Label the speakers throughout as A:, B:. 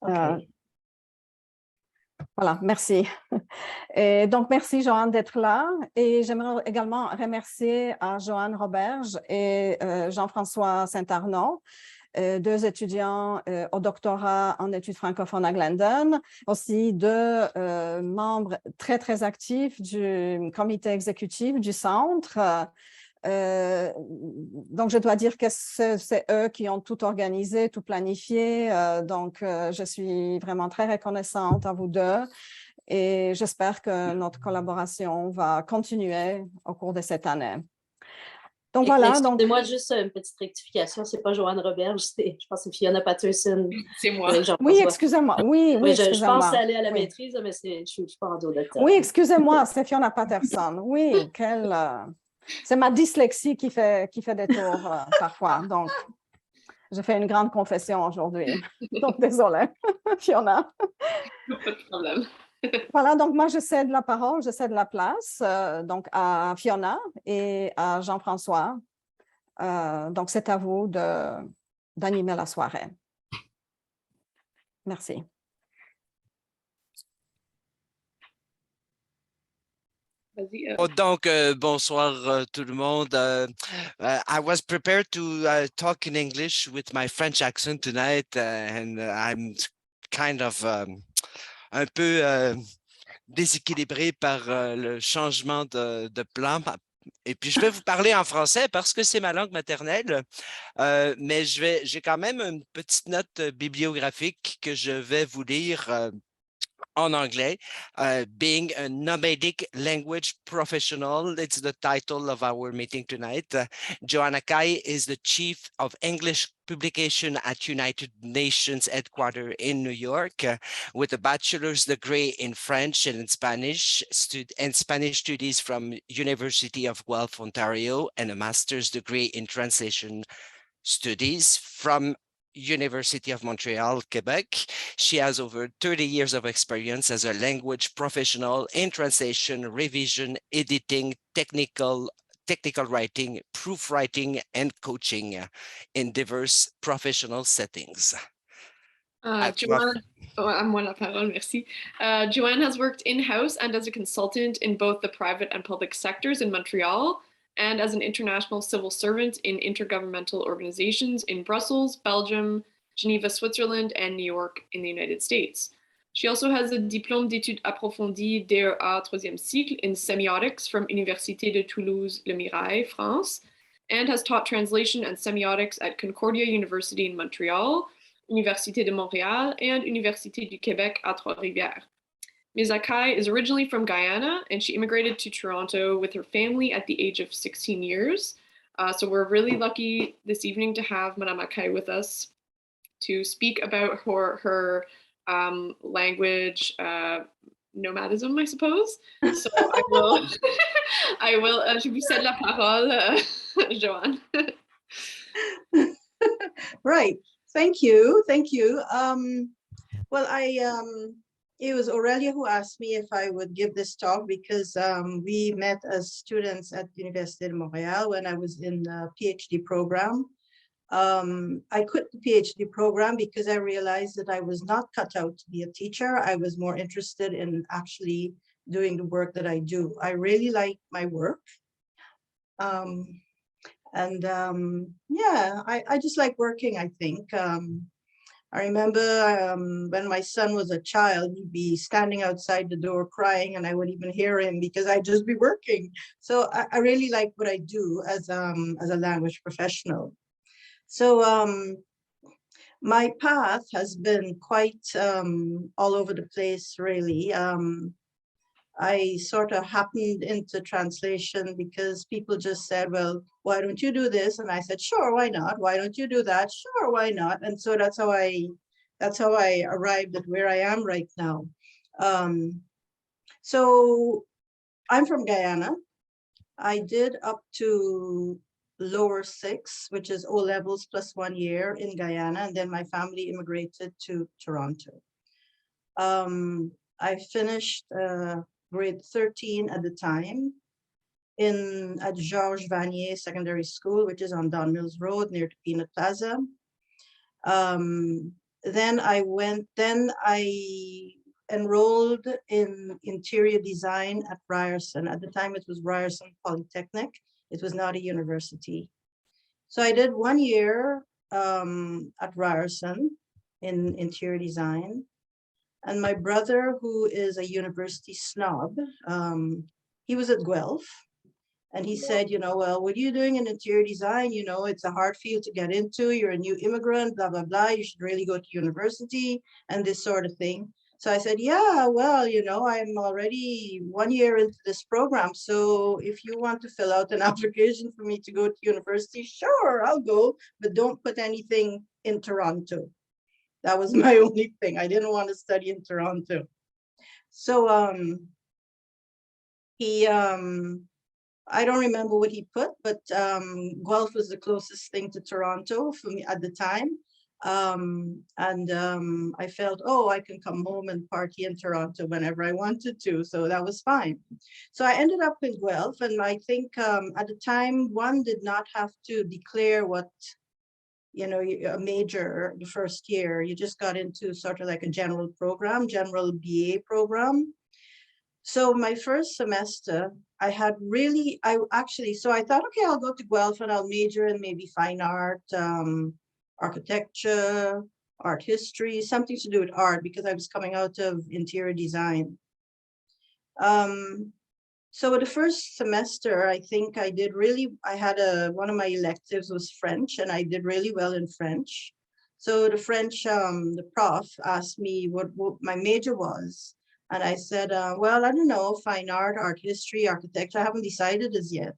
A: Okay.
B: Voilà, merci. Et donc, merci Joanne d'être là. Et j'aimerais également remercier à Joanne Roberge et Jean-François Saint-Arnaud, deux étudiants au doctorat en études francophones à Glendon, aussi deux membres très, très actifs du comité exécutif du centre. Donc, je dois dire que c'est eux qui ont tout organisé, tout planifié. Donc, je suis vraiment très reconnaissante à vous deux et j'espère que notre collaboration va continuer au cours de cette année. Donc, voilà.
A: Excusez-moi, juste une petite rectification. C'est pas Joanne Roberge, je pense que c'est Fiona Patterson.
C: C'est moi.
B: Oui, excusez-moi. Oui,
A: je pense aller à la maîtrise, mais je ne suis pas en docteur.
B: Oui, excusez-moi, c'est Fiona Patterson. Oui, c'est ma dyslexie qui fait des tours parfois. Donc, je fais une grande confession aujourd'hui. Donc, désolée, Fiona.
C: Pas de problème.
B: Voilà, donc moi, je cède la parole, je cède la place donc à Fiona et à Jean-François. Donc, c'est à vous d'animer la soirée. Merci.
D: Donc, bonsoir tout le monde. I was prepared to talk in English with my French accent tonight, and I'm kind of un peu déséquilibré par le changement de plan. Et puis, je vais vous parler en français parce que c'est ma langue maternelle, mais j'ai quand même une petite note bibliographique que je vais vous lire en anglais. Being a nomadic language professional, it's the title of our meeting tonight. Joanne Akai is the Chief of English Publication at United Nations headquarters in New York, with a bachelor's degree in French and in Spanish, Spanish studies from University of Guelph, Ontario, and a master's degree in translation studies from University of Montreal, Quebec. She has over 30 years of experience as a language professional in translation, revision, editing, technical writing, proofwriting, and coaching in diverse professional settings.
C: Joanne, moi la parole, merci. Joanne has worked in-house and as a consultant in both the private and public sectors in Montreal, and as an international civil servant in intergovernmental organizations in Brussels, Belgium, Geneva, Switzerland, and New York in the United States. She also has a diplôme d'études approfondies DEA 3e cycle in semiotics from Université de Toulouse Le Mirail, France, and has taught translation and semiotics at Concordia University in Montreal, Université de Montréal, and Université du Québec à Trois-Rivières. Ms. Akai is originally from Guyana, and she immigrated to Toronto with her family at the age of 16 years. So we're really lucky this evening to have Madame Akai with us to speak about her language nomadism, I suppose. So I will, je vous cède la parole, Joanne.
E: Right. Thank you. Well, it was Aurelia who asked me if I would give this talk because we met as students at Université de Montréal when I was in the PhD program. I quit the PhD program because I realized that I was not cut out to be a teacher. I was more interested in actually doing the work that I do. I really like my work. Yeah, I just like working, I think. I remember when my son was a child, he'd be standing outside the door crying and I wouldn't even hear him because I'd just be working. So I really like what I do as a language professional. So my path has been quite all over the place, really. I sort of happened into translation because people just said, well, why don't you do this? And I said, sure, why not? Why don't you do that? Sure, why not? And so that's how I arrived at where I am right now. So I'm from Guyana. I did up to lower 6, which is O levels plus 1 year in Guyana. And then my family immigrated to Toronto. I finished grade 13 at the time at Georges Vanier Secondary School, which is on Don Mills Road near to Peanut Plaza. then I enrolled in interior design at Ryerson. At the time, it was Ryerson Polytechnic. It was not a university. So I did 1 year at Ryerson in interior design. And my brother, who is a university snob, he was at Guelph. And he said, you know, well, what are you doing in interior design? You know, it's a hard field to get into. You're a new immigrant, blah, blah, blah. You should really go to university and this sort of thing. So I said, yeah, well, you know, I'm already 1 year into this program. So if you want to fill out an application for me to go to university, sure, I'll go, but don't put anything in Toronto. That was my only thing. I didn't want to study in Toronto. So I don't remember what he put, but Guelph was the closest thing to Toronto for me at the time. I felt, oh, I can come home and party in Toronto whenever I wanted to. So that was fine. So I ended up in Guelph. And I think at the time, one did not have to declare what, you know, a major the first year. You just got into sort of like a general program, general BA program. So my first semester, I thought, okay, I'll go to Guelph and I'll major in maybe fine art, architecture, art history, something to do with art, because I was coming out of interior design. So the first semester, I think I had one of my electives was French, and I did really well in French. So the French, the prof asked me what my major was. And I said, well, I don't know, fine art, art history, architecture. I haven't decided as yet.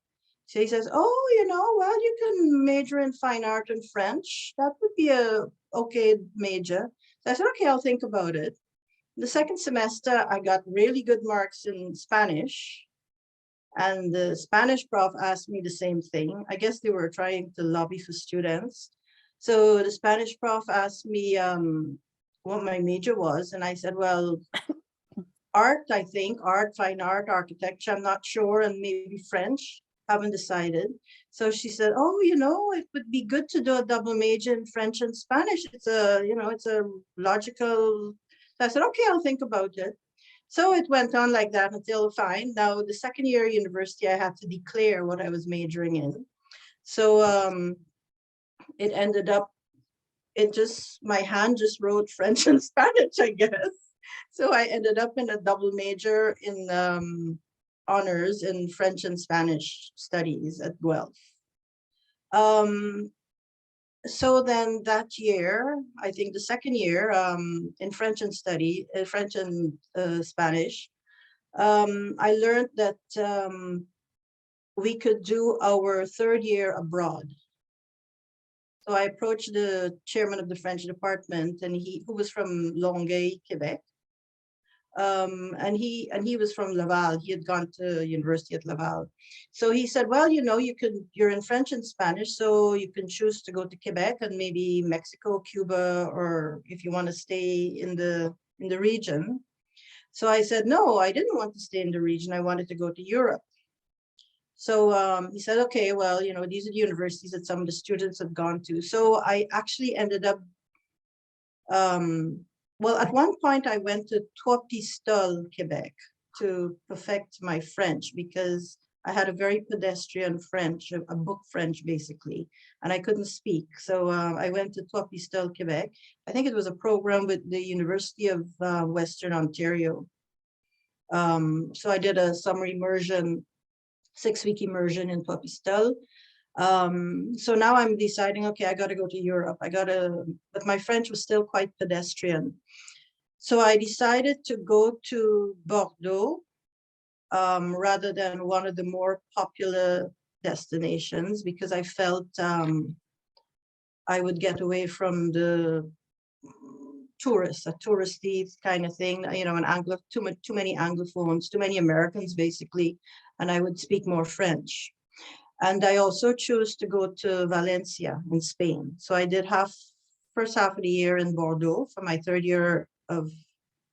E: So he says, oh, you know, well, you can major in fine art and French. That would be a okay major. So I said, okay, I'll think about it. The second semester, I got really good marks in Spanish. And the Spanish prof asked me the same thing. I guess they were trying to lobby for students. So the Spanish prof asked me what my major was. And I said, well, art, I think, art, fine art, architecture, I'm not sure, and maybe French, haven't decided. So she said, oh, you know, it would be good to do a double major in French and Spanish. It's a, you know, it's a logical. So I said, okay, I'll think about it. So it went on like that until fine. Now, the second year university, I had to declare what I was majoring in. So it ended up, my hand just wrote French and Spanish, I guess. So I ended up in a double major in honors in French and Spanish studies at Guelph. So then that year, I think the second year in French and Spanish, I learned that we could do our third year abroad. So I approached the chairman of the French department, and who was from Longueuil, Quebec. And he was from Laval. He had gone to university at Laval. So he said, well, you know, you're in French and Spanish, so you can choose to go to Quebec and maybe Mexico, Cuba, or if you want to stay in the region. So I said, no, I didn't want to stay in the region. I wanted to go to Europe. So he said, okay, well, you know, these are the universities that some of the students have gone to. So I actually ended up, well, at one point I went to Trois Pistoles, Quebec, to perfect my French, because I had a very pedestrian French, a book French basically, and I couldn't speak. So I went to Trois Pistoles, Quebec. I think it was a program with the University of Western Ontario. So I did a summer immersion, 6-week immersion in Trois Pistoles. So now I'm deciding, okay, I got to go to Europe. But my French was still quite pedestrian. So I decided to go to Bordeaux rather than one of the more popular destinations, because I felt I would get away from the tourists, a touristy kind of thing, you know, too many Anglophones, too many Americans basically, and I would speak more French. And I also chose to go to Valencia in Spain. So I did first half of the year in Bordeaux for my third year of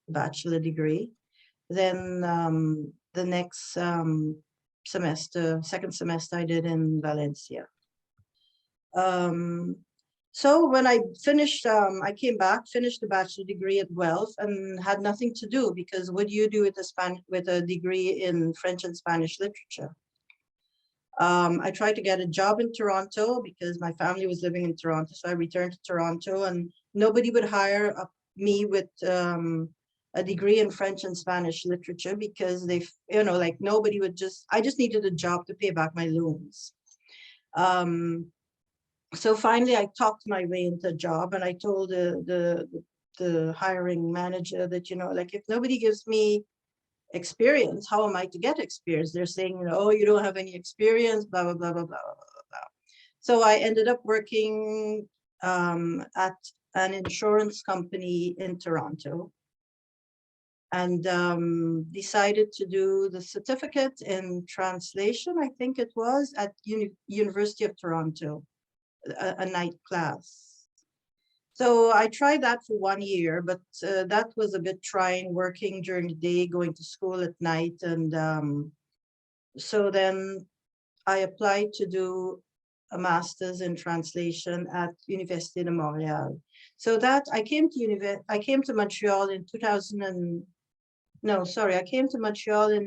E: bachelor degree. Then the next second semester I did in Valencia. So when I finished, I came back, finished the bachelor degree at Guelph, and had nothing to do, because what do you do with a degree in French and Spanish literature? I tried to get a job in Toronto because my family was living in Toronto. So I returned to Toronto, and nobody would hire me with a degree in French and Spanish literature, because they, like nobody would I just needed a job to pay back my loans. So finally I talked my way into a job, and I told the hiring manager that, like, if nobody gives me experience, how am I to get experience? They're saying, oh, you don't have any experience, blah, blah, blah, blah, blah, blah, blah. So I ended up working at an insurance company in Toronto, and decided to do the certificate in translation, I think it was, at University of Toronto, a night class. So I tried that for 1 year, but that was a bit trying, working during the day, going to school at night. And so then I applied to do a master's in translation at Université de Montréal. So that I came to Montreal in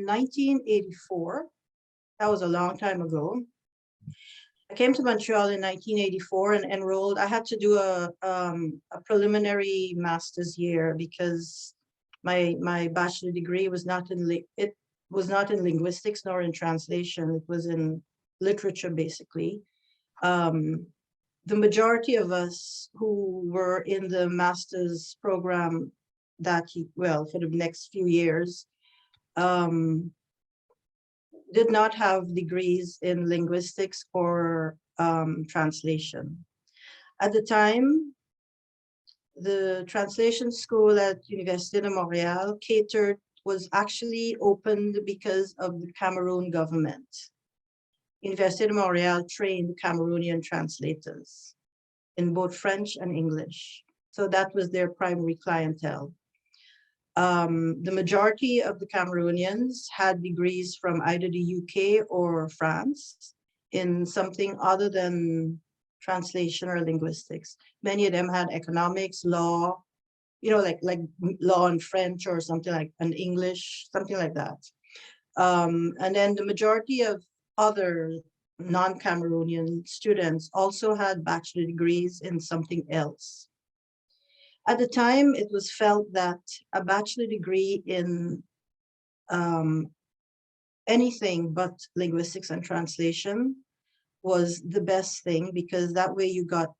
E: 1984. That was a long time ago. I came to Montreal in 1984 and enrolled. I had to do a preliminary master's year because my bachelor degree was not in linguistics nor in translation. It was in literature, basically. The majority of us who were in the master's program for the next few years, did not have degrees in linguistics or translation. At the time, the translation school at Université de Montréal was actually opened because of the Cameroon government. Université de Montréal trained Cameroonian translators in both French and English. So that was their primary clientele. The majority of the Cameroonians had degrees from either the UK or France in something other than translation or linguistics. Many of them had economics, law, like law in French or something like an English, something like that. And then the majority of other non-Cameroonian students also had bachelor degrees in something else. At the time, it was felt that a bachelor degree in anything but linguistics and translation was the best thing, because that way you got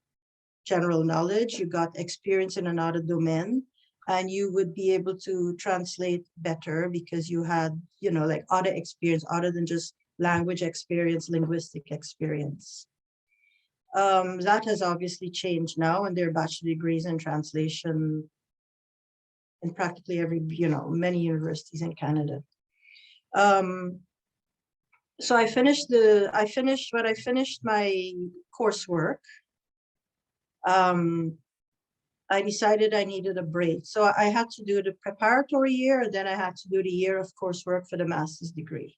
E: general knowledge, you got experience in another domain, and you would be able to translate better because you had, like other experience other than just language experience, linguistic experience. That has obviously changed now, and there are bachelor degrees in translation in practically many universities in Canada. So when I finished my coursework, I decided I needed a break. So I had to do the preparatory year, and then I had to do the year of coursework for the master's degree.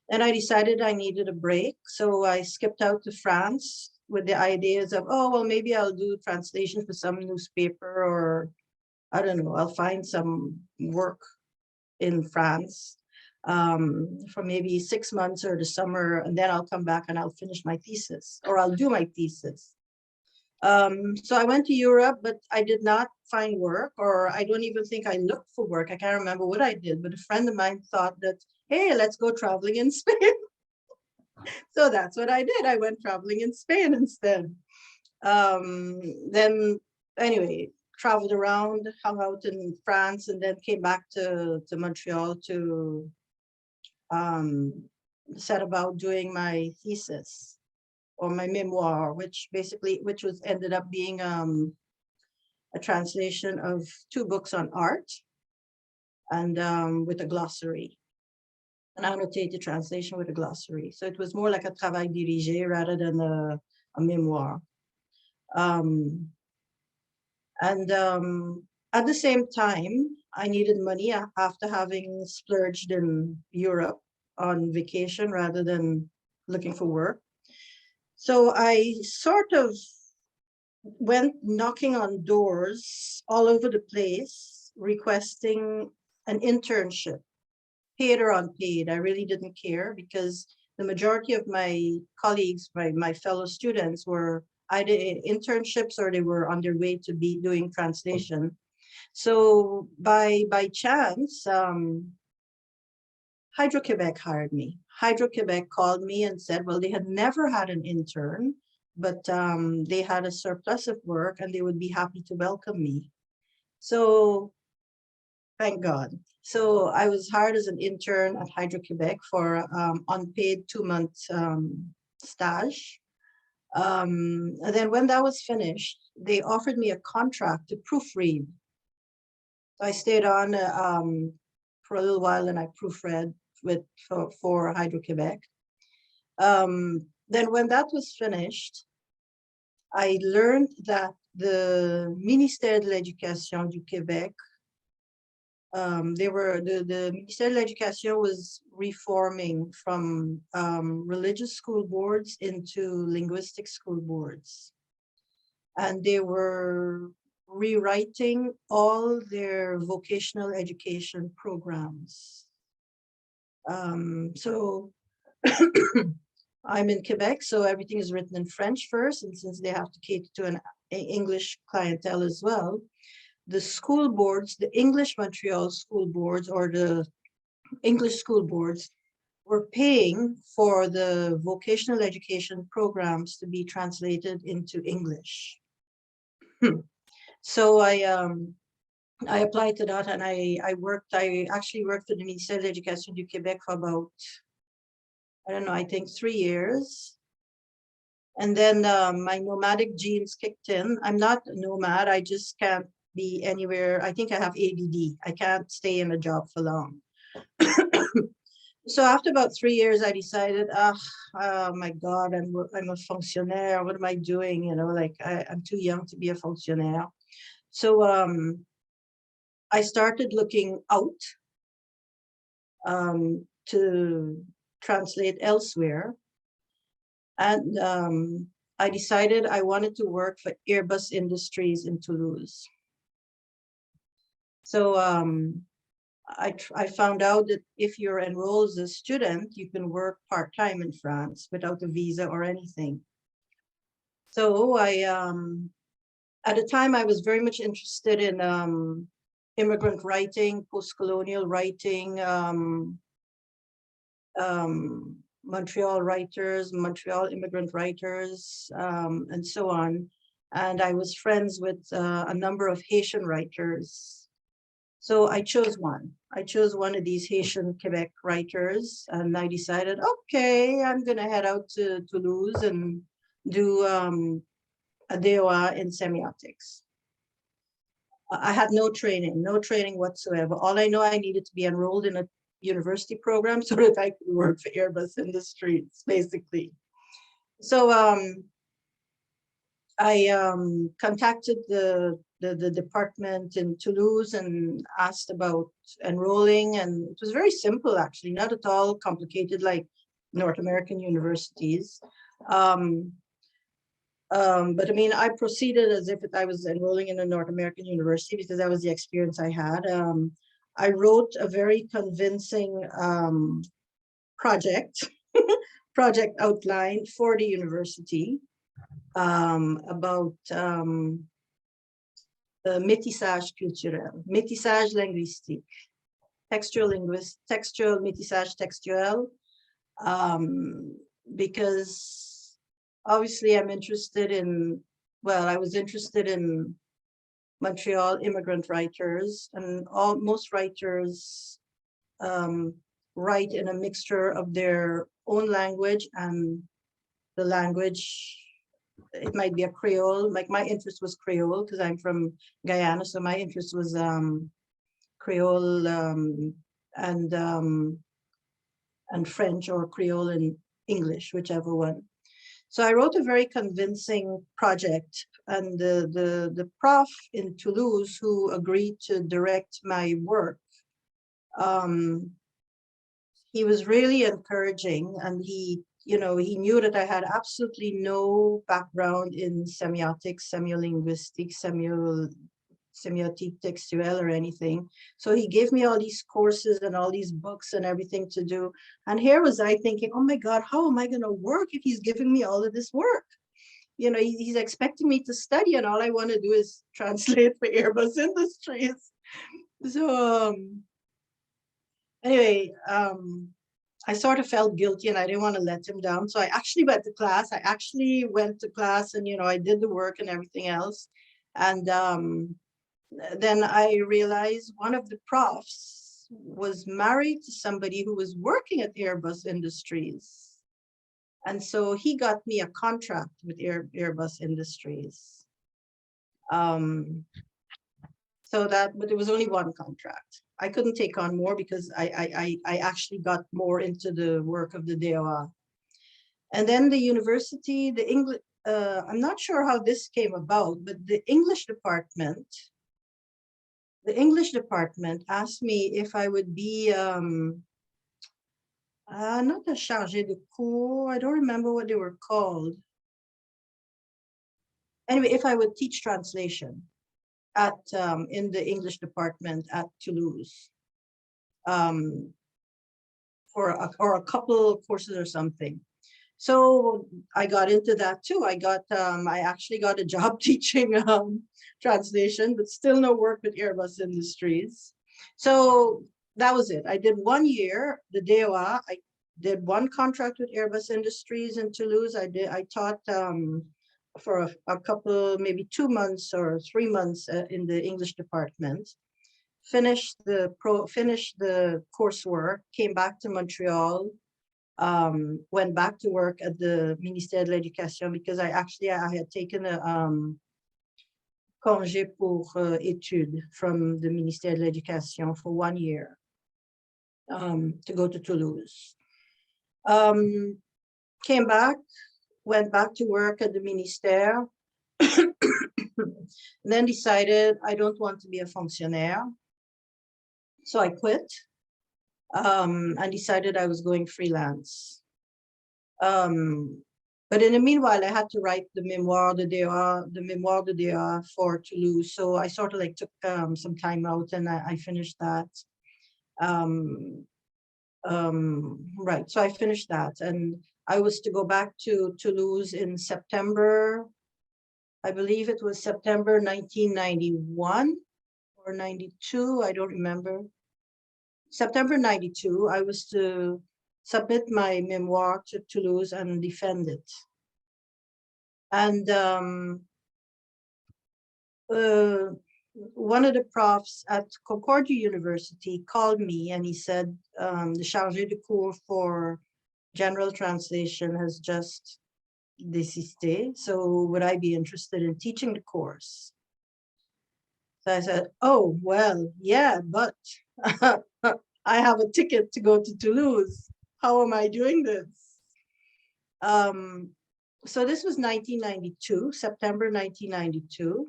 E: Then I decided I needed a break. So I skipped out to France with the ideas of, oh, well, maybe I'll do translation for some newspaper, or I don't know, I'll find some work in France for maybe 6 months or the summer, and then I'll come back and I'll finish my thesis, or I'll do my thesis. So I went to Europe, but I did not find work, or I don't even think I looked for work. I can't remember what I did, but a friend of mine thought that, hey, let's go traveling in Spain. So that's what I did. I went traveling in Spain instead. Then anyway, traveled around, hung out in France, and then came back to Montreal to set about doing my thesis or my memoir, which ended up being a translation of 2 books on art, and with a glossary, an annotated translation with a glossary. So it was more like a travail dirigé rather than a memoir. At the same time, I needed money after having splurged in Europe on vacation rather than looking for work. So I sort of went knocking on doors all over the place, requesting an internship, paid or unpaid. I really didn't care because the majority of my colleagues, my fellow students were either in internships or they were on their way to be doing translation. So by chance, Hydro-Quebec hired me. Hydro-Quebec called me and said, well, they had never had an intern, but they had a surplus of work and they would be happy to welcome me. So thank God. So I was hired as an intern at Hydro-Quebec for unpaid 2-month stage. And then when that was finished, they offered me a contract to proofread. So I stayed on for a little while and I proofread for Hydro-Quebec. Then when that was finished, I learned that the Ministère de l'Éducation du Québec, the Ministère de l'Éducation was reforming from religious school boards into linguistic school boards. And they were rewriting all their vocational education programs. So I'm in Quebec, so everything is written in French first, and since they have to cater to an English clientele as well, the school boards, the English Montreal school boards or the English school boards were paying for the vocational education programs to be translated into English. So I applied to that and I actually worked for the Ministère de l'Éducation du Québec for about, I don't know, I think 3 years. And then my nomadic genes kicked in. I'm not a nomad, I just can't be anywhere. I think I have ADD. I can't stay in a job for long. So after about 3 years, I decided, oh my God, I'm a fonctionnaire. What am I doing? You know, like I'm too young to be a fonctionnaire. So I started looking out to translate elsewhere. And I decided I wanted to work for Airbus Industries in Toulouse. So I found out that if you're enrolled as a student, you can work part-time in France without a visa or anything. So at the time, I was very much interested in immigrant writing, post-colonial writing, Montreal writers, Montreal immigrant writers, and so on. And I was friends with a number of Haitian writers. So I chose one. I chose one of these Haitian Quebec writers, and I decided, okay, I'm gonna head out to Toulouse and do a DOA in semiotics. I had no training whatsoever. All I know, I needed to be enrolled in a university program so that I could work for Airbus Industries, basically. So I contacted the department in Toulouse and asked about enrolling, and it was very simple, actually, not at all complicated like North American universities. But I mean, I proceeded as if I was enrolling in a North American university because that was the experience I had. I wrote a very convincing project outline for the university about métissage culturel, métissage linguistique, textual métissage textuel, because obviously I'm interested in, well, I was interested in Montreal immigrant writers, and most writers write in a mixture of their own language and the language. It might be a Creole, like my interest was Creole because I'm from Guyana, so my interest was Creole and French, or Creole and English, whichever one. So I wrote a very convincing project, and the prof in Toulouse who agreed to direct my work, he was really encouraging, and he you know, he knew that I had absolutely no background in semiotics, semiolinguistics, semiotique textuelle or anything. So he gave me all these courses and all these books and everything to do. And here was I thinking, oh my God, how am I going to work if he's giving me all of this work? You know, he's expecting me to study, and all I want to do is translate for Airbus Industries. So anyway, I sort of felt guilty and I didn't want to let him down. So I actually went to class. And, you know, I did the work and everything else. And then I realized one of the profs was married to somebody who was working at Airbus Industries. And so he got me a contract with Airbus Industries. But it was only one contract. I couldn't take on more because I actually got more into the work of the DOA. And then the university, the English, I'm not sure how this came about, but the English department asked me if I would be, not a chargé de cours, I don't remember what they were called. Anyway, if I would teach translation at in the English department at Toulouse for a couple of courses or something. So I got into that too. I actually got a job teaching translation, but still no work with Airbus Industries. So that was it. I did 1 year, the DOA. I did one contract with Airbus Industries in Toulouse. I taught for a couple, maybe 2 months or 3 months in the English department. Finished the coursework, came back to Montreal, went back to work at the Ministère de l'Éducation because I had taken a congé pour études from the Ministère de l'Éducation for 1 year to go to Toulouse. Came back, went back to work at the Ministère, then decided I don't want to be a fonctionnaire. So I quit and decided I was going freelance. But in the meanwhile, I had to write the Mémoire de DA for Toulouse. So I sort of like took some time out and I finished that. Right, so I finished that and I was to go back to Toulouse in September, I believe it was September 1991 or 92, I don't remember. September 92, I was to submit my memoir to Toulouse and defend it. And one of the profs at Concordia University called me and he said, the chargé de cours for general translation has just desisté. So would I be interested in teaching the course? So I said, oh, well, yeah, but I have a ticket to go to Toulouse. How am I doing this? So this was 1992, September 1992.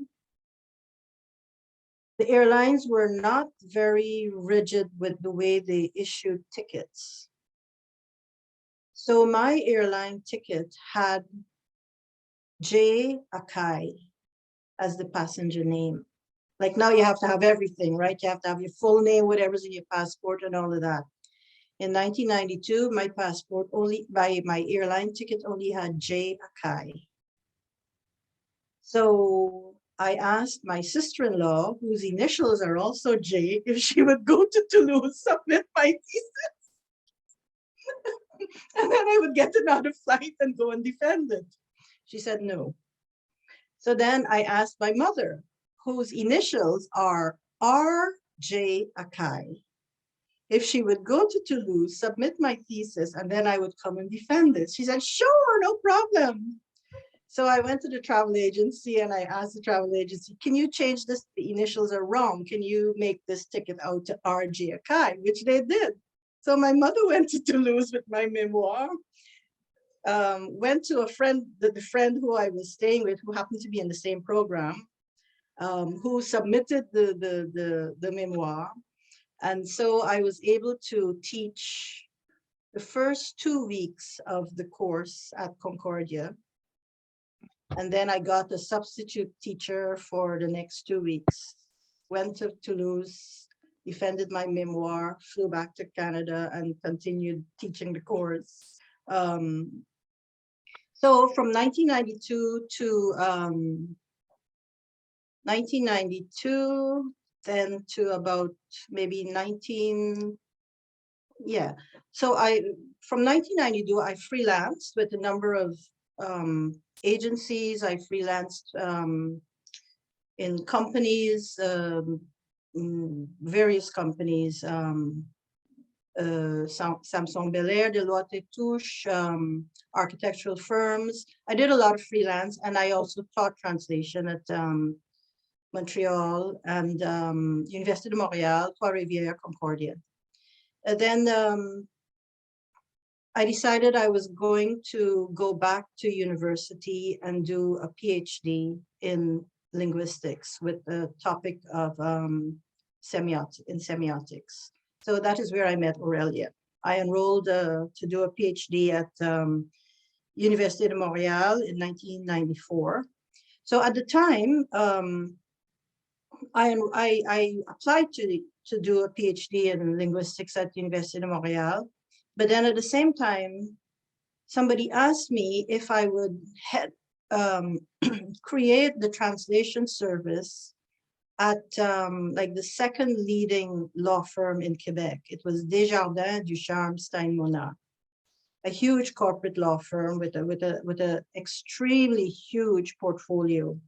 E: The airlines were not very rigid with the way they issued tickets. So my airline ticket had J. Akai as the passenger name. Like now you have to have everything, right? You have to have your full name, whatever's in your passport and all of that. In 1992, my passport my airline ticket only had J. Akai. So I asked my sister-in-law, whose initials are also J, if she would go to Toulouse, submit my thesis. And then I would get another flight and go and defend it. She said no. So then I asked my mother, whose initials are R.J. Akai, if she would go to Toulouse, submit my thesis, and then I would come and defend it. She said, sure, no problem. So I went to the travel agency and I asked the travel agency, can you change this? The initials are wrong. Can you make this ticket out to R.J. Akai, which they did. So my mother went to Toulouse with my memoir, went to a friend, the friend who I was staying with, who happened to be in the same program, who submitted the memoir. And so I was able to teach the first 2 weeks of the course at Concordia. And then I got a substitute teacher for the next 2 weeks. Went to Toulouse, defended my memoir, flew back to Canada, and continued teaching the course. So from 1992 to 1992, then to about maybe 19, yeah. So from 1992, I freelanced with a number of agencies. I freelanced in companies, various companies, Samsung Bel Air, Deloitte et Touche, architectural firms. I did a lot of freelance, and I also taught translation at Montreal and Université de Montréal, Trois-Rivières, Concordia. And then I decided I was going to go back to university and do a PhD in linguistics with the topic of semiotics. So that is where I met Aurelia. I enrolled to do a PhD at Université de Montréal in 1994. So at the time, I applied to do a PhD in linguistics at Université de Montréal. But then at the same time, somebody asked me if I would create the translation service at like the second leading law firm in Quebec. It was Desjardins, Ducharme, Stein-Monnat, a huge corporate law firm with a extremely huge portfolio.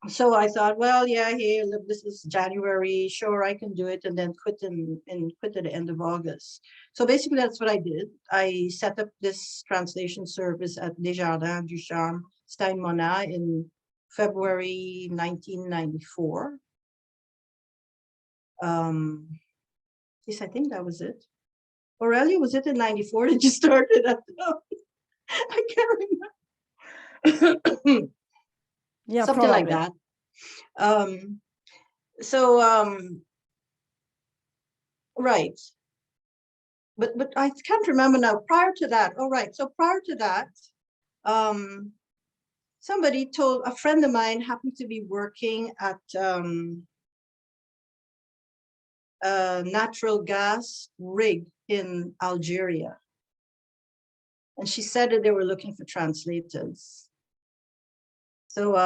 E: So I thought, well, yeah, hey, look, this is January, sure, I can do it, and then quit at the end of August. So basically, that's what I did. I set up this translation service at Desjardins, Ducharme, Stein-Monnat in February 1994. Yes, I think that was it. Aurelia, was it in 94 that you started at the, I can't remember.
B: Yeah,
E: something
B: probably.
E: like that. Right. But I can't remember now. Prior to that, oh right. So prior to that, somebody told, a friend of mine happened to be working at a natural gas rig in Algeria. And she said that they were looking for translators. So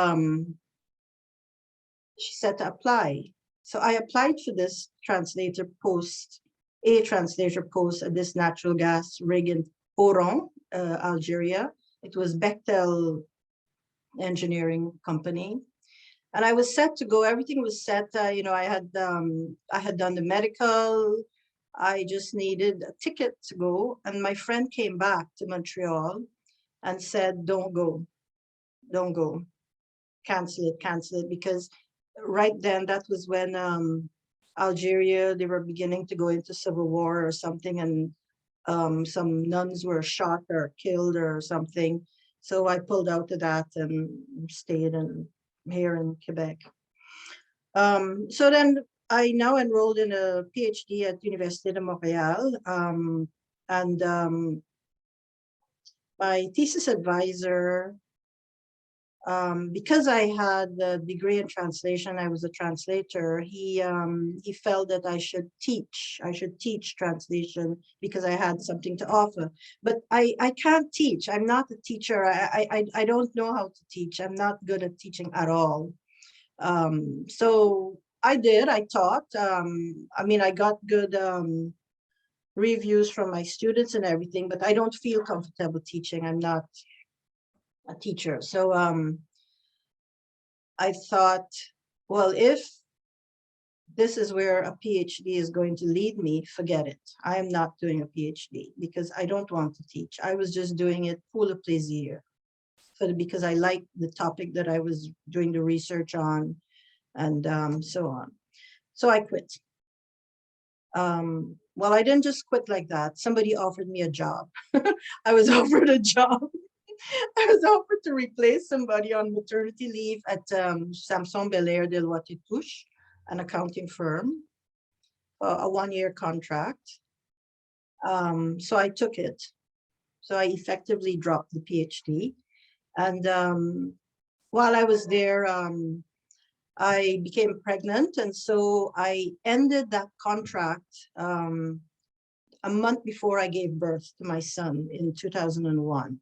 E: she said to apply. So I applied for this translator post at this natural gas rig in Oran, Algeria. It was Bechtel Engineering Company. And I was set to go, everything was set. You know, I had done the medical. I just needed a ticket to go. And my friend came back to Montreal and said, don't go, cancel it, because right then, that was when Algeria, they were beginning to go into civil war or something, and some nuns were shot or killed or something. So I pulled out of that and stayed here in Quebec. So then I now enrolled in a PhD at Université de Montréal, and my thesis advisor, because I had a degree in translation, I was a translator, he felt that I should teach translation because I had something to offer. But I can't teach. I'm not a teacher. I don't know how to teach. I'm not good at teaching at all. So I taught. I mean, I got good reviews from my students and everything, but I don't feel comfortable teaching. I'm not a teacher. So I thought, well, if this is where a PhD is going to lead me, forget it. I am not doing a PhD because I don't want to teach. I was just doing it pour le plaisir, because I liked the topic that I was doing the research on, and so on. So I quit. Well, I didn't just quit like that. Somebody offered me a job. I was offered a job. I was offered to replace somebody on maternity leave at Samsung Bel Air Deloitte et Touche, an accounting firm, a one-year contract. So I took it. So I effectively dropped the PhD. And while I was there, I became pregnant. And so I ended that contract a month before I gave birth to my son in 2001.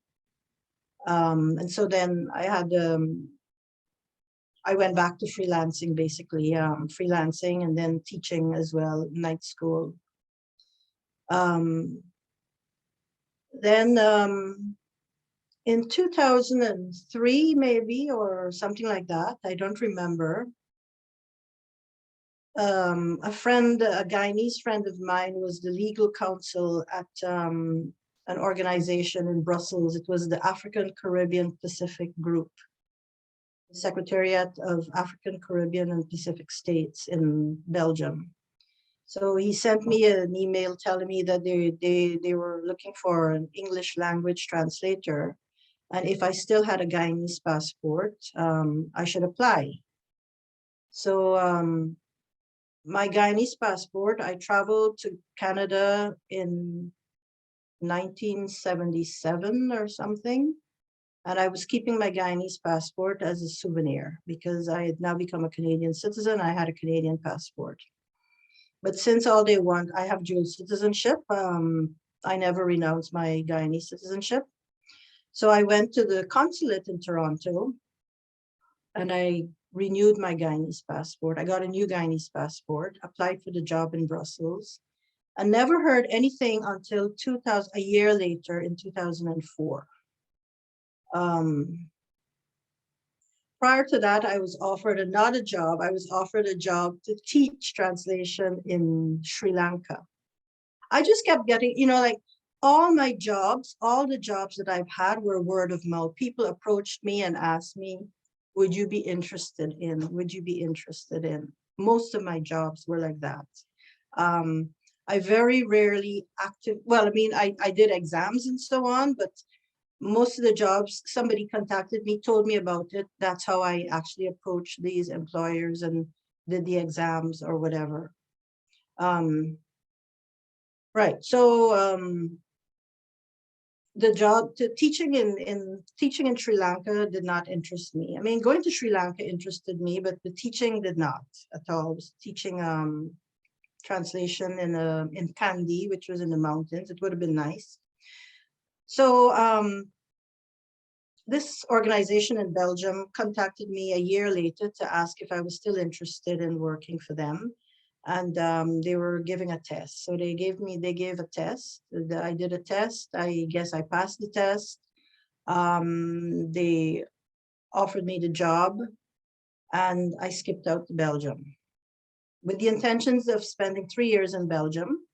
E: And so then I went back to freelancing, basically, freelancing and then teaching as well, night school. Then in 2003, maybe, or something like that, I don't remember, a friend, a Guyanese friend of mine was the legal counsel at an organization in Brussels. It was the African Caribbean Pacific Group, the Secretariat of African Caribbean and Pacific States in Belgium. So he sent me an email telling me that they were looking for an English language translator. And if I still had a Guyanese passport, I should apply. So my Guyanese passport, I traveled to Canada in 1977 or something. And I was keeping my Guyanese passport as a souvenir because I had now become a Canadian citizen. I had a Canadian passport. But since all they want, I have dual citizenship. I never renounced my Guyanese citizenship. So I went to the consulate in Toronto and I renewed my Guyanese passport. I got a new Guyanese passport, applied for the job in Brussels, and never heard anything until a year later in 2004. Prior to that, I was offered another job. I was offered a job to teach translation in Sri Lanka. I just kept getting, like all my jobs, all the jobs that I've had were word of mouth. People approached me and asked me, would you be interested in? Would you be interested in? Most of my jobs were like that. I very rarely I did exams and so on, but most of the jobs, somebody contacted me, told me about it. That's how I actually approached these employers and did the exams or whatever. Right. So the job teaching in Sri Lanka did not interest me. I mean, going to Sri Lanka interested me, but the teaching did not at all. I was teaching translation in Kandy, which was in the mountains. It would have been nice. So this organization in Belgium contacted me a year later to ask if I was still interested in working for them. And they were giving a test. So they gave a test. I did a test. I guess I passed the test. They offered me the job and I skipped out to Belgium with the intentions of spending 3 years in Belgium.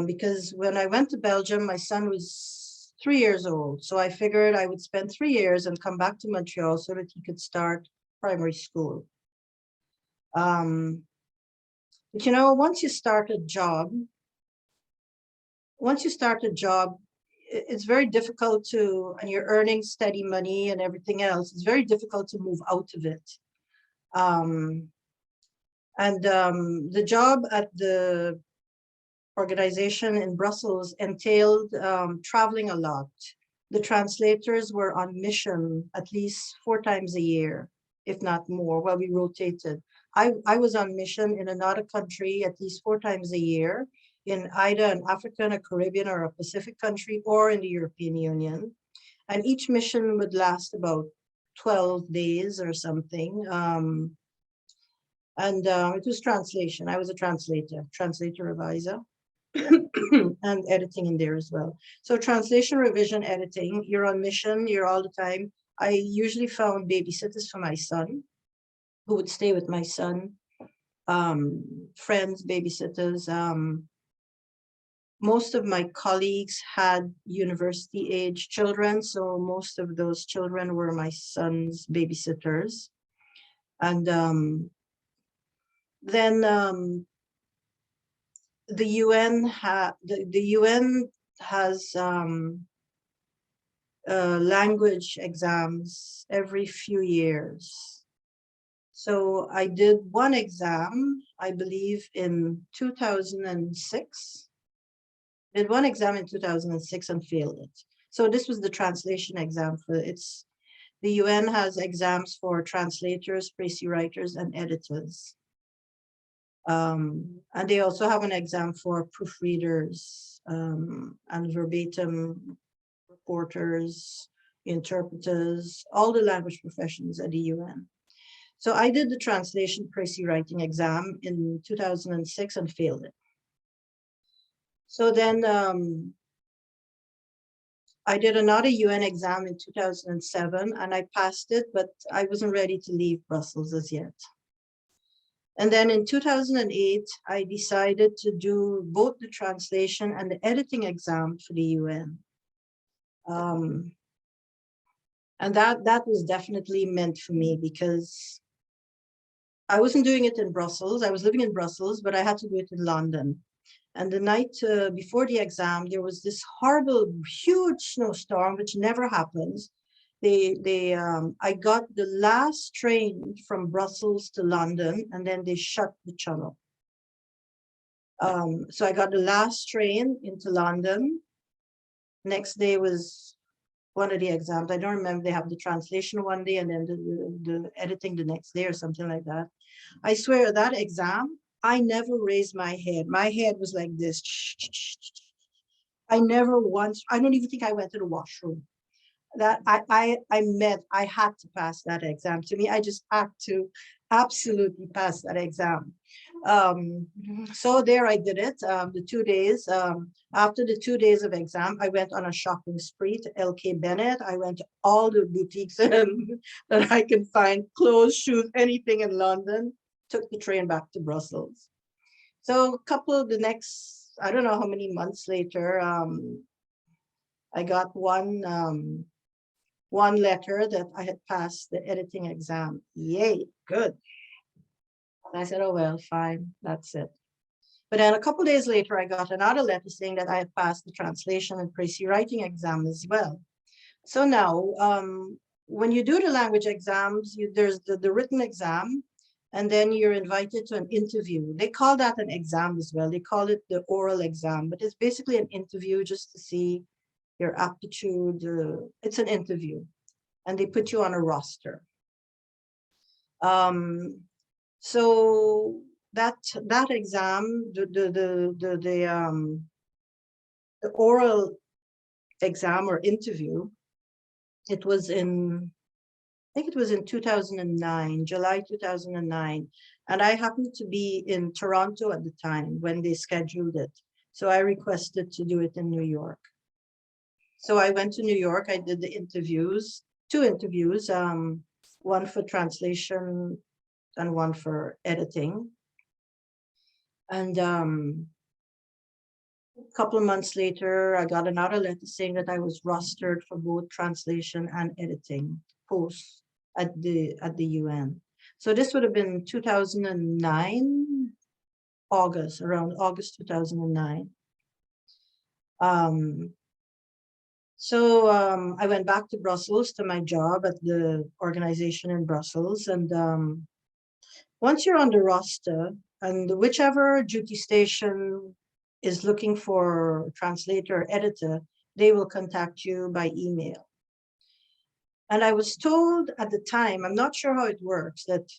E: Because when I went to Belgium, my son was 3 years old. So I figured I would spend 3 years and come back to Montreal so that he could start primary school. But once you start a job, it's very difficult and you're earning steady money and everything else, it's very difficult to move out of it. The job at the organization in Brussels entailed traveling a lot. The translators were on mission at least 4 times a year, if not more, while we rotated. I was on mission in another country at least 4 times a year, in either an African, a Caribbean, or a Pacific country, or in the European Union. And each mission would last about 12 days or something. It was translation. I was a translator reviser, and editing in there as well. So translation, revision, editing, you're on mission, you're all the time. I usually found babysitters for my son, who would stay with my son, friends, babysitters. Most of my colleagues had university-age children, so most of those children were my son's babysitters. And then the UN has language exams every few years. So I did one exam, I believe, in 2006. did one exam in 2006 and failed it. So this was the translation exam for the UN has exams for translators, précis writers, and editors. And they also have an exam for proofreaders and verbatim reporters, interpreters, all the language professions at the UN. So I did the translation précis writing exam in 2006 and failed it. So then I did another UN exam in 2007 and I passed it, but I wasn't ready to leave Brussels as yet. And then in 2008, I decided to do both the translation and the editing exam for the UN. And that was definitely meant for me because I wasn't doing it in Brussels. I was living in Brussels, but I had to do it in London. And the night before the exam, there was this horrible, huge snowstorm, which never happens. I got the last train from Brussels to London, and then they shut the channel. So I got the last train into London. Next day was one of the exams. I don't remember, they have the translation one day and then the editing the next day or something like that. I swear that exam, I never raised my head. My head was like this. I never once, I don't even think I went to the washroom. That I had to pass that exam. To me, I just had to absolutely pass that exam. So there I did it, the 2 days. After the 2 days of exam, I went on a shopping spree to LK Bennett. I went to all the boutiques that I can find, clothes, shoes, anything in London, took the train back to Brussels. So a couple of the next, I don't know how many months later, I got one letter that I had passed the editing exam. Yay, good. And I said, oh, well, fine, that's it. But then a couple of days later, I got another letter saying that I had passed the translation and précis writing exam as well. So now, when you do the language exams, there's the written exam, and then you're invited to an interview. They call that an exam as well. They call it the oral exam, but it's basically an interview just to see your aptitude. It's an interview, and they put you on a roster. So that exam, the oral exam or interview, it was in, I think it was in 2009, July 2009, and I happened to be in Toronto at the time when they scheduled it. So I requested to do it in New York. So I went to New York. I did the interviews, 2 interviews, one for translation and one for editing. And a couple of months later, I got another letter saying that I was rostered for both translation and editing posts at the UN. So this would have been 2009, August, around August 2009. So I went back to Brussels to my job at the organization in Brussels. And once you're on the roster, and whichever duty station is looking for a translator or editor, they will contact you by email. And I was told at the time, I'm not sure how it works, that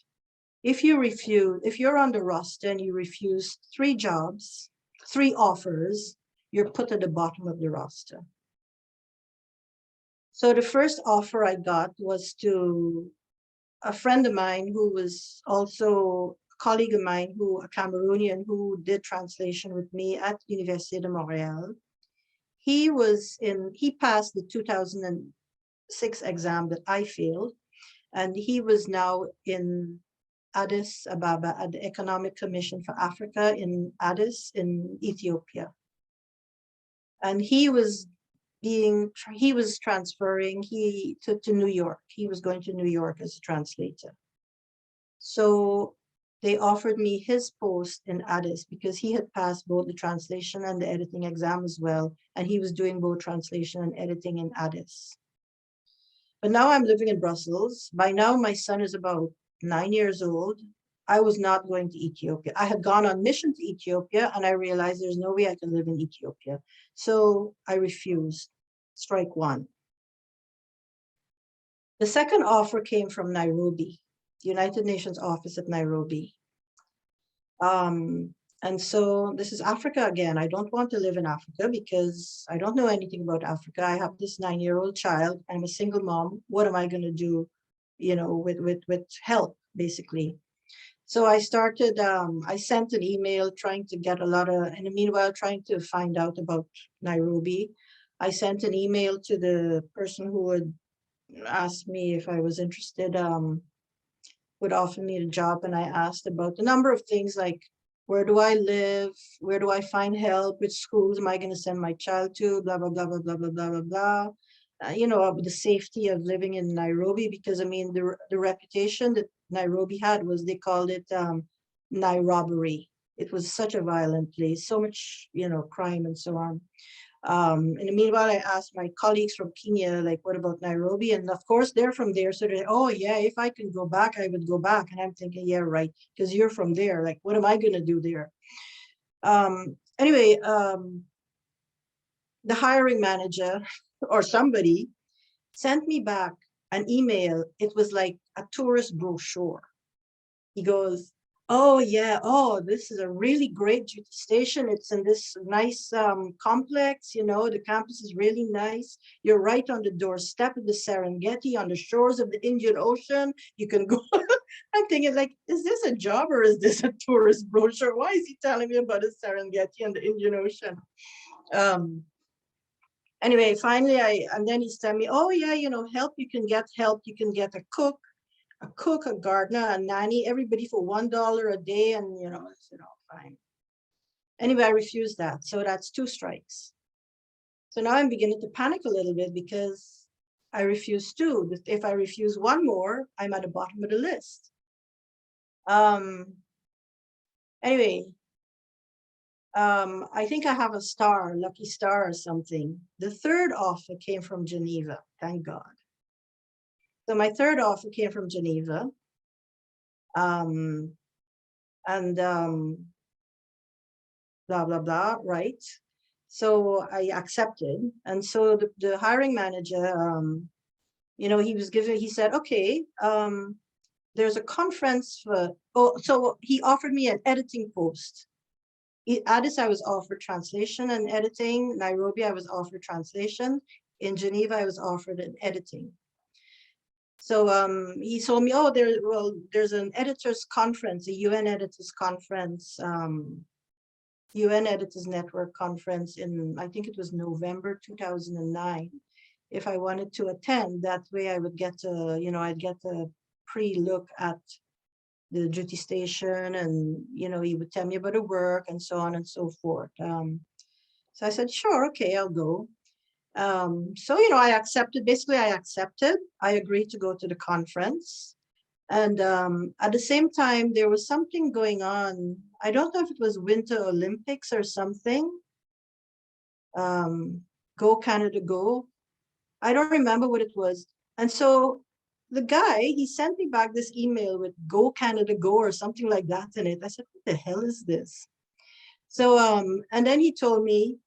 E: if you're on the roster and you refuse 3 jobs, 3 offers, you're put at the bottom of the roster. So the first offer I got was to a friend of mine who was also a colleague of mine, a Cameroonian who did translation with me at Université de Montréal. He passed the 2006 exam that I failed, and he was now in Addis Ababa at the Economic Commission for Africa in Addis in Ethiopia. And he was transferring to New York. He was going to New York as a translator. So they offered me his post in Addis because he had passed both the translation and the editing exam as well. And he was doing both translation and editing in Addis. But now I'm living in Brussels. By now, my son is about 9 years old. I was not going to Ethiopia. I had gone on mission to Ethiopia and I realized there's no way I can live in Ethiopia. So I refused. Strike one. The second offer came from Nairobi, the United Nations office at Nairobi. And so this is Africa again. I don't want to live in Africa because I don't know anything about Africa. I have this 9-year-old child. I'm a single mom. What am I going to do, you know, with help, basically? So I started, I sent an email trying to get a lot of, in the meanwhile, trying to find out about Nairobi. I sent an email to the person who would ask me if I was interested, would offer me a job. And I asked about a number of things like, where do I live? Where do I find help? Which schools am I going to send my child to? Blah, blah, blah, blah, blah, blah, blah, blah, blah. You know, the safety of living in Nairobi, because I mean, the reputation that Nairobi had was they called it Nai-robbery. It was such a violent place, so much, you know, crime and so on. In the meanwhile, I asked my colleagues from Kenya, like, what about Nairobi? And of course, they're from there. So they're, oh, yeah, if I can go back, I would go back. And I'm thinking, yeah, right, because you're from there. Like, what am I going to do there? Anyway, the hiring manager or somebody sent me back an email. It was like a tourist brochure. He goes, oh, yeah, oh, this is a really great duty station. It's in this nice complex, you know, the campus is really nice. You're right on the doorstep of the Serengeti on the shores of the Indian Ocean. You can go. I'm thinking, like, is this a job or is this a tourist brochure? Why is he telling me about the Serengeti and the Indian Ocean? Anyway, finally, and then he's telling me, oh, yeah, you know, help, you can get help. You can get a cook, a gardener, a nanny, everybody for $1 a day. And, you know, I said, oh, fine. Anyway, I refused that. So that's 2 strikes. So now I'm beginning to panic a little bit because I refused 2. If I refuse 1 more, I'm at the bottom of the list. Anyway, I think I have a star, lucky star or something. The 3rd offer came from Geneva, thank God. So my 3rd offer came from Geneva. Blah, blah, blah, right? So I accepted. And so the hiring manager, you know, he said, okay, there's a conference for, so he offered me an editing post. Addis, I was offered translation and editing. Nairobi, I was offered translation. In Geneva, I was offered an editing. So he told me, oh, there's an editors conference, a UN editors conference, UN Editors Network conference in, I think it was November 2009. If I wanted to attend, that way I would get a, you know, I'd get a pre-look at the duty station, and, you know, he would tell me about the work and so on and so forth. So I said, sure, okay, I'll go. So, you know, I accepted, I agreed to go to the conference. And at the same time, there was something going on. I don't know if it was Winter Olympics or something. Go Canada, go. I don't remember what it was. And so the guy, he sent me back this email with Go Canada, go or something like that in it. I said, what the hell is this? So, and then he told me,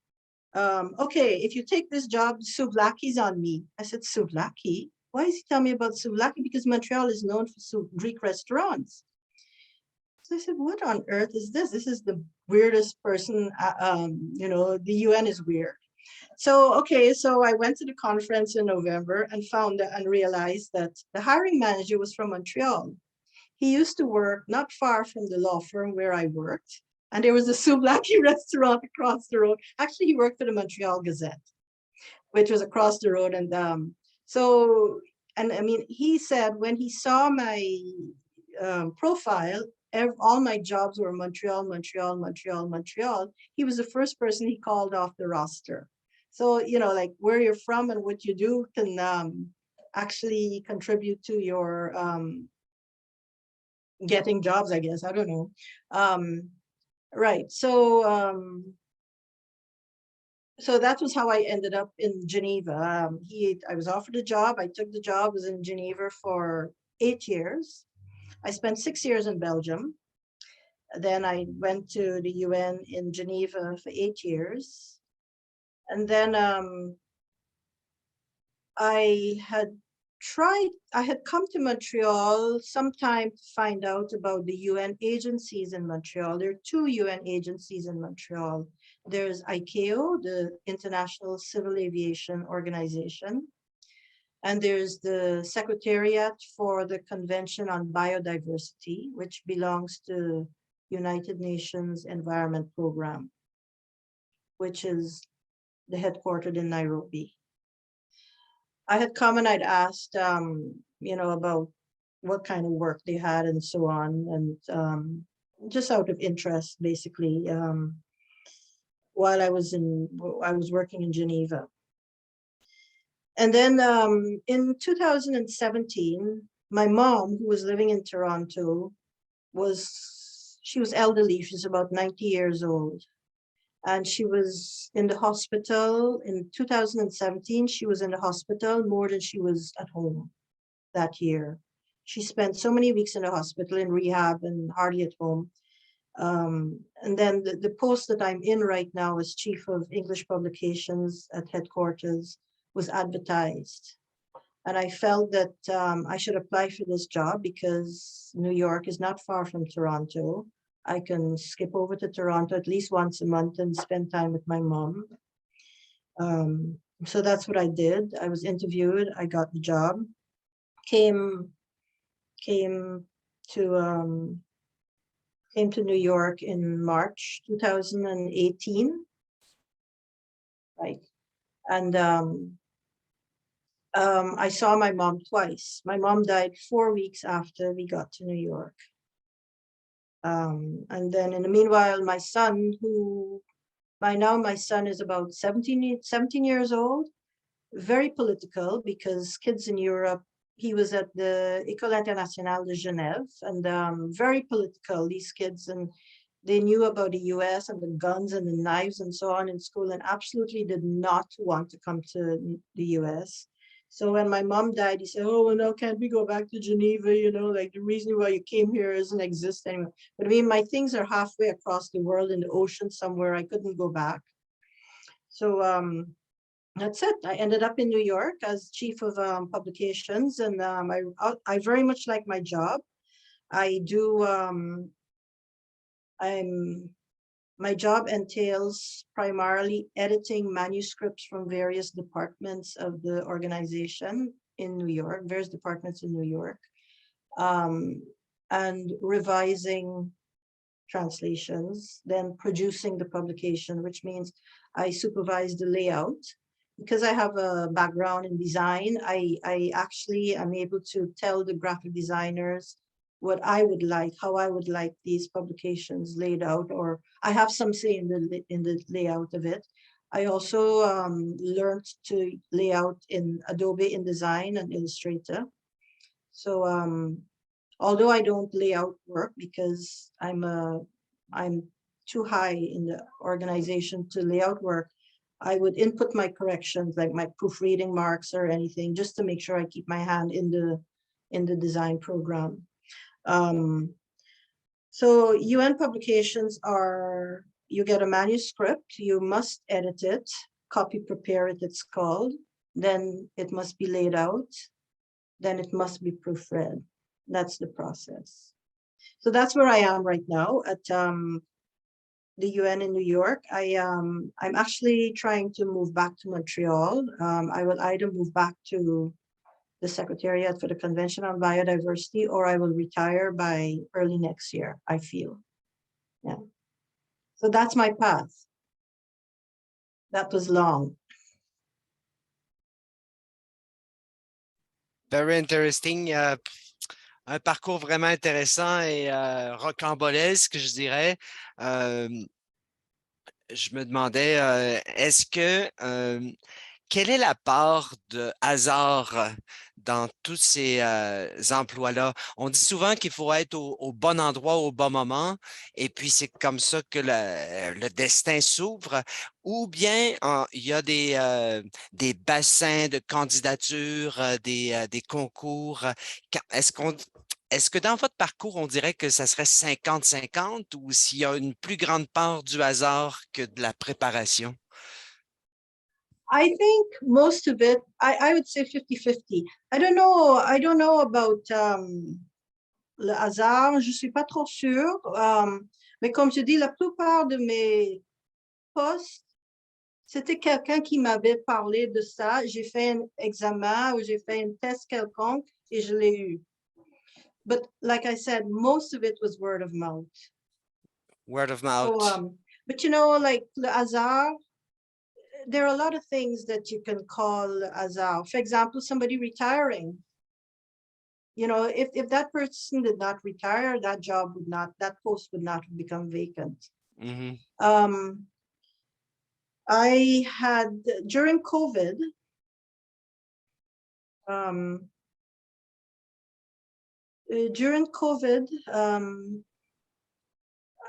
E: okay, if you take this job, souvlaki's on me. I said, souvlaki? Why is he telling me about souvlaki? Because Montreal is known for Greek restaurants. So I said, what on earth is this? This is the weirdest person, you know, the UN is weird. So, okay, so I went to the conference in November and found and realized that the hiring manager was from Montreal. He used to work not far from the law firm where I worked. And there was a souvlaki restaurant across the road. Actually, he worked for the Montreal Gazette, which was across the road. And so, and I mean, he said when he saw my profile, all my jobs were Montreal, Montreal, Montreal, Montreal. He was the first person he called off the roster. So, you know, like where you're from and what you do can actually contribute to your getting jobs, I guess. I don't know. Right. So, so that was how I ended up in Geneva. I was offered a job. I took the job, was in Geneva for 8 years. I spent 6 years in Belgium. Then I went to the UN in Geneva for 8 years. And then I had come to Montreal sometime to find out about the UN agencies in Montreal. There are 2 UN agencies in Montreal. There's ICAO, the International Civil Aviation Organization, and there's the Secretariat for the Convention on Biodiversity, which belongs to United Nations Environment Program, which is the headquartered in Nairobi. I had come and I'd asked, about what kind of work they had and so on, and just out of interest, basically, while I was working in Geneva. And then in 2017, my mom, who was living in Toronto, she was elderly. She's about 90 years old. And she was in the hospital in 2017. She was in the hospital more than she was at home that year. She spent so many weeks in the hospital in rehab and hardly at home. And then the post that I'm in right now as Chief of English Publications at headquarters was advertised. And I felt that I should apply for this job because New York is not far from Toronto. I can skip over to Toronto at least once a month and spend time with my mom. So that's what I did. I was interviewed. I got the job. Came to New York in March 2018. Right. And I saw my mom twice. My mom died 4 weeks after we got to New York. And then in the meanwhile, my son, who by now my son is about 17 years old, very political because kids in Europe, he was at the École Internationale de Genève, and very political, these kids, and they knew about the US and the guns and the knives and so on in school and absolutely did not want to come to the US. So when my mom died, he said, oh, well, no, can't we go back to Geneva? Like the reason why you came here doesn't exist anymore. But I mean, my things are halfway across the world in the ocean somewhere. I couldn't go back. So that's it. I ended up in New York as Chief of Publications, and I very much like my job. I do, my job entails primarily editing manuscripts from various departments of the organization in New York, various departments in New York, and revising translations, then producing the publication, which means I supervise the layout. Because I have a background in design, I actually am able to tell the graphic designers what I would like, how I would like these publications laid out, or I have some say in the layout of it. I also learned to lay out in Adobe InDesign and Illustrator. So although I don't lay out work because I'm too high in the organization to lay out work, I would input my corrections, like my proofreading marks or anything, just to make sure I keep my hand in the design program. So UN publications are, you get a manuscript, you must edit it, copy prepare it, it's called, then it must be laid out, then it must be proofread. That's the process. So that's where I am right now at the UN in New York. I'm actually trying to move back to Montreal. I will either move back to the Secretariat for the Convention on Biodiversity, or I will retire by early next year, I feel. Yeah. So that's my path. That was long.
D: Very interesting. Un parcours vraiment intéressant et rocambolesque, je dirais. Je me demandais, est-ce que quelle est la part de hasard dans tous ces emplois-là? On dit souvent qu'il faut être au bon endroit au bon moment, et puis c'est comme ça que le destin s'ouvre, ou bien il y a des bassins de candidatures, des concours. Est-ce qu'on est-ce que dans votre parcours, on dirait que ça serait 50-50 ou s'il y a une plus grande part du hasard que de la préparation?
E: I think most of it, I would say 50-50. I don't know about le hasard, je suis pas trop sûre. Mais comme je dis, la plupart de mes postes, c'était quelqu'un qui m'avait parlé de ça. J'ai fait un examen ou j'ai fait un test quelconque et je l'ai eu. But like I said, most of it was word of mouth.
D: Word of mouth.
E: So, but you know, like le hasard, there are a lot of things that you can call hasard. For example, somebody retiring. You know, if that person did not retire, that post would not become vacant.
D: Mm-hmm.
E: I had, during COVID,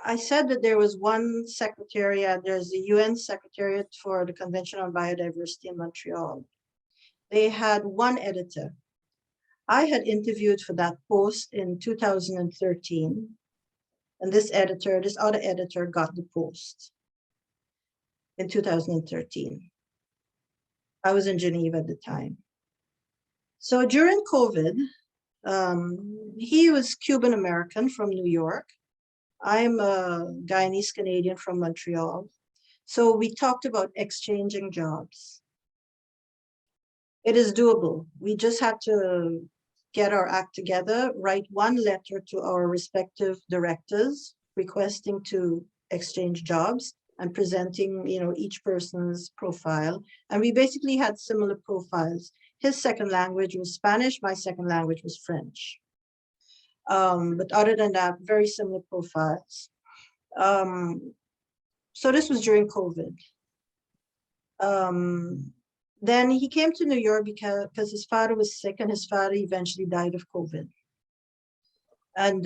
E: I said that there was one secretariat, there's the UN Secretariat for the Convention on Biodiversity in Montreal. They had one editor. I had interviewed for that post in 2013, and this other editor got the post in 2013. I was in Geneva at the time. So during COVID, he was Cuban American from New York. I'm a Guyanese Canadian from Montreal. So we talked about exchanging jobs. It is doable. We just had to get our act together, write one letter to our respective directors requesting to exchange jobs and presenting, you know, each person's profile. And we basically had similar profiles. His second language was Spanish, my second language was French. But other than that, very similar profiles. So this was during COVID. Then he came to New York because his father was sick and his father eventually died of COVID. And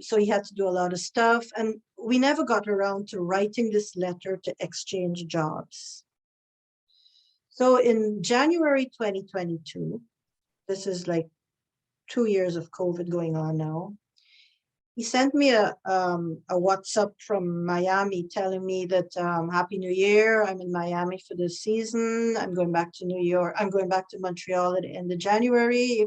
E: so he had to do a lot of stuff. And we never got around to writing this letter to exchange jobs. So in January 2022, this is like 2 years of COVID going on now, he sent me a WhatsApp from Miami telling me that Happy New Year, I'm in Miami for this season, I'm going back to New York, I'm going back to Montreal at the end of January.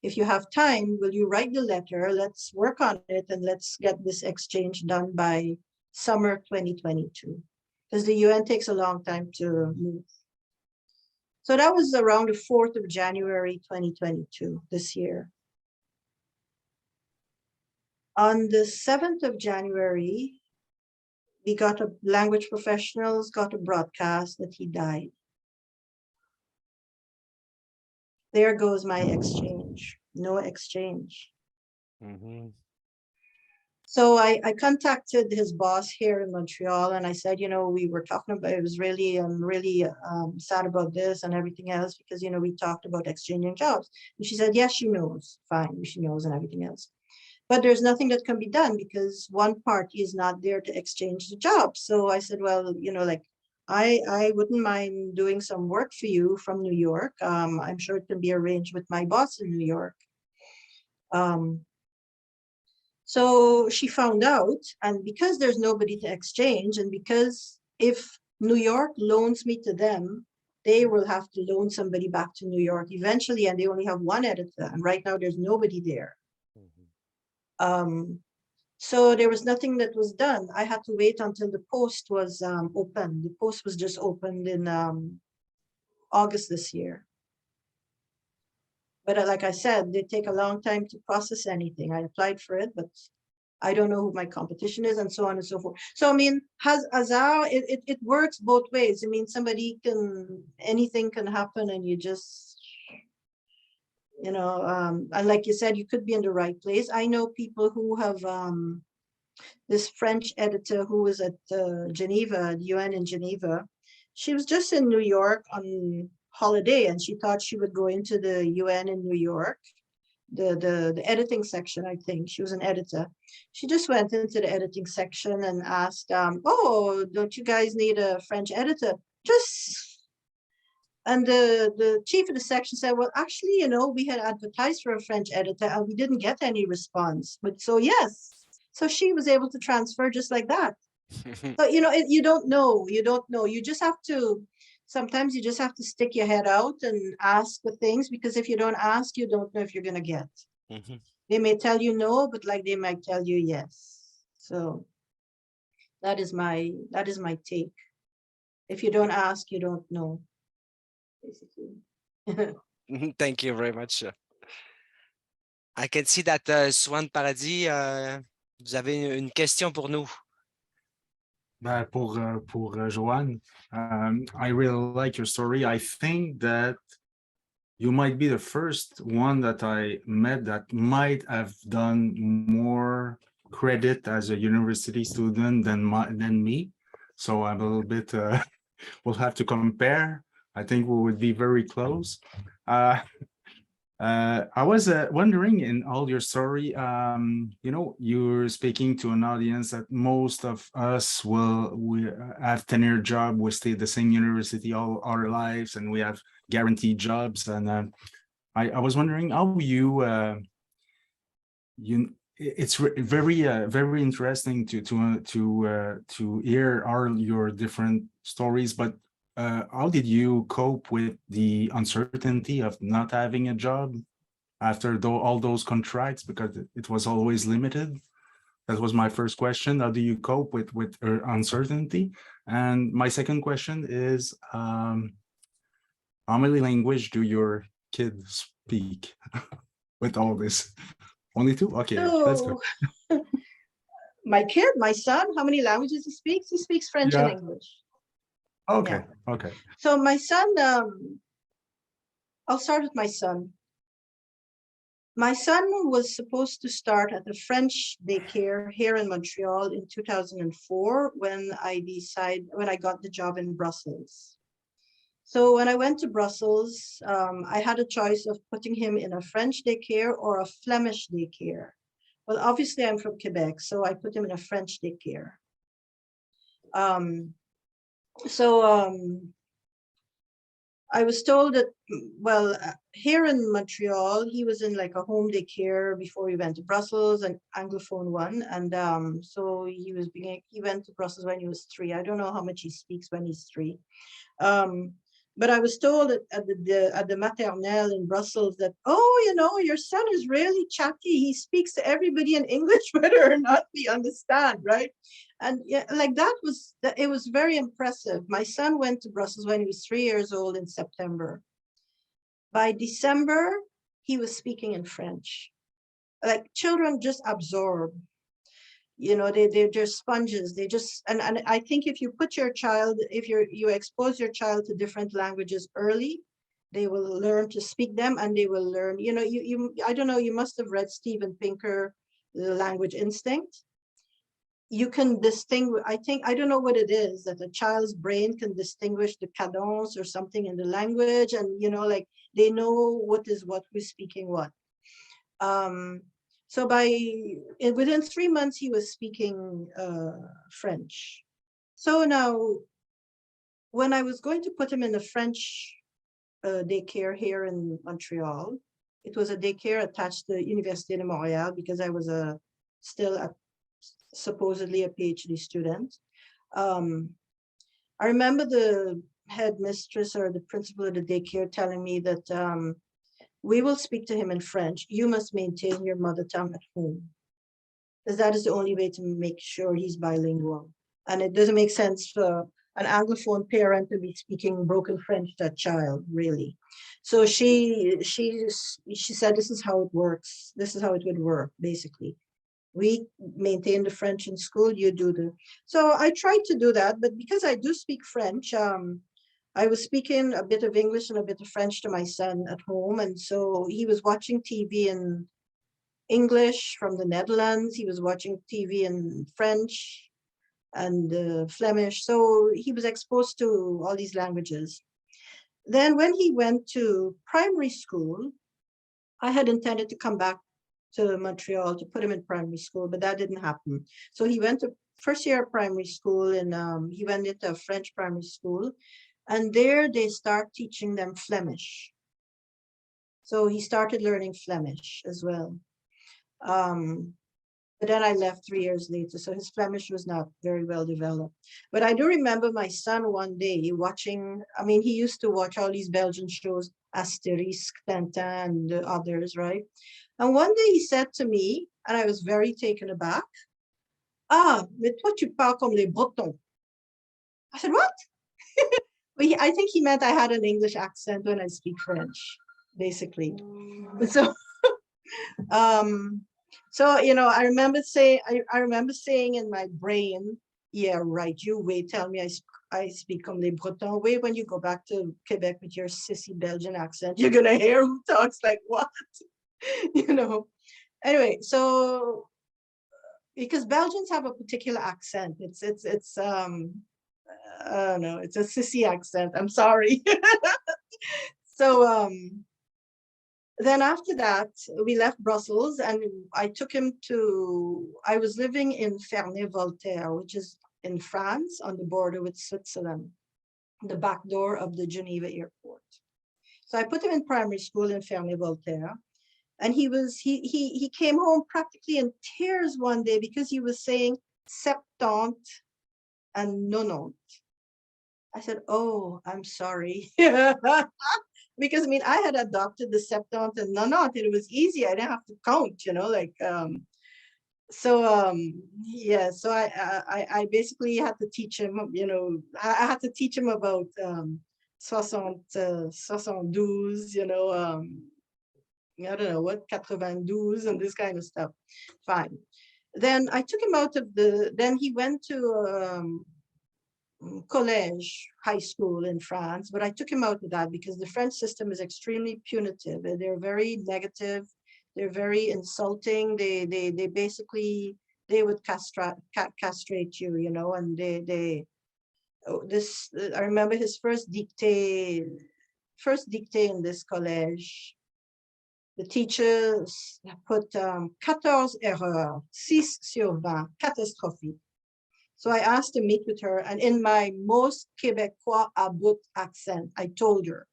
E: If you have time, will you write the letter? Let's work on it and let's get this exchange done by summer 2022. Because the UN takes a long time to move. So that was around the 4th of January 2022, this year. On the 7th of January, language professionals got a broadcast that he died. There goes my exchange, no exchange.
D: Mm-hmm.
E: So I contacted his boss here in Montreal and I said, you know, we were talking about, I'm really sad about this and everything else because, you know, we talked about exchanging jobs. And she said, yes, she knows, fine, she knows and everything else. But there's nothing that can be done because one party is not there to exchange the job. So I said, well, you know, like, I wouldn't mind doing some work for you from New York. I'm sure it can be arranged with my boss in New York. So she found out, and because there's nobody to exchange, and because if New York loans me to them, they will have to loan somebody back to New York eventually, and they only have one editor, and right now there's nobody there. So there was nothing that was done. I had to wait until the post was open. The post was just opened in August this year. But like I said, they take a long time to process anything. I applied for it, but I don't know who my competition is and so on and so forth. So, I mean, hazard, it works both ways. I mean, anything can happen and you just, you know, and like you said, you could be in the right place. I know people who have this French editor who was at Geneva, the UN in Geneva. She was just in New York on holiday and she thought she would go into the UN in New York, the editing section, I think. She was an editor. She just went into the editing section and asked, oh, don't you guys need a French editor? Just And the chief of the section said, well, actually, you know, we had advertised for a French editor and we didn't get any response. But so, yes, so she was able to transfer just like that. So, you know, you don't know, you just have to, sometimes you just have to stick your head out and ask for things, because if you don't ask, you don't know if you're going to get. They may tell you no, but like they might tell you yes. So that is my take. If you don't ask, you don't know. Basically.
D: Thank you very much. I can see that Swan Paradis, vous avez une question pour nous.
F: Pour Joanne, I really like your story. I think that you might be the first one that I met that might have done more credit as a university student than me. So I'm a little bit, we'll have to compare. I think we would be very close. I was wondering, in all your story, you know, you're speaking to an audience that most of us we have tenure job, we stay at the same university all our lives, and we have guaranteed jobs. And I was wondering how it's very interesting to hear all your different stories, but how did you cope with the uncertainty of not having a job after all those contracts, because it was always limited? That was my first question. How do you cope with uncertainty? And my second question is, how many languages do your kids speak with all this? Only 2? Okay, that's good.
E: My son, how many languages he speaks? He speaks French and English.
F: Okay, okay.
E: So my son, I'll start with my son. My son was supposed to start at the French daycare here in Montreal in 2004 when I got the job in Brussels. So when I went to Brussels, I had a choice of putting him in a French daycare or a Flemish daycare. Well, obviously I'm from Quebec, so I put him in a French daycare. I was told that, well, here in Montreal, he was in like a home daycare before he went to Brussels, an Anglophone one. And so he went to Brussels when he was 3. I don't know how much he speaks when he's 3. But I was told at the maternelle in Brussels that, oh, you know, your son is really chatty. He speaks to everybody in English, whether or not we understand, right? And yeah, like it was very impressive. My son went to Brussels when he was 3 years old in September. By December, he was speaking in French. Like, children just absorb. You know, they're just sponges. They just, and I think if you put your child, if you expose your child to different languages early, they will learn to speak them, and they will learn, you know, I don't know, you must have read Steven Pinker, The Language Instinct. You can distinguish, I don't know what it is, that a child's brain can distinguish the cadence or something in the language, and, you know, like, they know what is what, who's speaking what. So within 3 months, he was speaking French. So now, when I was going to put him in the French daycare here in Montreal, it was a daycare attached to the Université de Montréal, because I was supposedly a PhD student. I remember the headmistress or the principal of the daycare telling me that we will speak to him in French. You must maintain your mother tongue at home, because that is the only way to make sure he's bilingual. And it doesn't make sense for an Anglophone parent to be speaking broken French to a child, really. So she said, this is how it works. This is how it would work, basically. We maintain the French in school, you do the. So I tried to do that, but because I do speak French, I was speaking a bit of English and a bit of French to my son at home. And so he was watching TV in English from the Netherlands. He was watching TV in French and Flemish. So he was exposed to all these languages. Then when he went to primary school, I had intended to come back to Montreal to put him in primary school, but that didn't happen. So he went to first year of primary school, and he went into a French primary school. And there they start teaching them Flemish. So he started learning Flemish as well. But then I left 3 years later, so his Flemish was not very well developed. But I do remember my son one day watching, I mean, he used to watch all these Belgian shows, Asterix, Tintin, and the others, right? And one day he said to me, and I was very taken aback, "Ah, mais toi tu parles comme les Bretons." I said, "What?" But I think he meant I had an English accent when I speak French, basically. So, so you know, I remember saying in my brain, "Yeah, right. You wait. Tell me I speak comme les Bretons. Wait, when you go back to Quebec with your sissy Belgian accent, you're gonna hear who talks like what." You know. Anyway, so because Belgians have a particular accent, it's I don't know, it's a sissy accent. I'm sorry. So then after that, we left Brussels and I took him to, I was living in Ferney-Voltaire, which is in France on the border with Switzerland, the back door of the Geneva airport. So I put him in primary school in Ferney-Voltaire. And he came home practically in tears one day because he was saying 70 and 90. I said, "Oh, I'm sorry." Because I mean, I had adopted the 70 and 90, and it was easy. I didn't have to count, you know, like, yeah, so I basically had to teach him, you know, I had to teach him about 72, you know, I don't know what, 92 and this kind of stuff. Fine. Then I took him out of then he went to collège, high school in France, but I took him out of that because the French system is extremely punitive. They're very negative. They're very insulting. They basically, they would castrate you, you know, and I remember his first dictée in this collège. The teachers put 14 erreurs, 6 sur 20, catastrophique. So I asked to meet with her, and in my most Québécois à bout accent, I told her,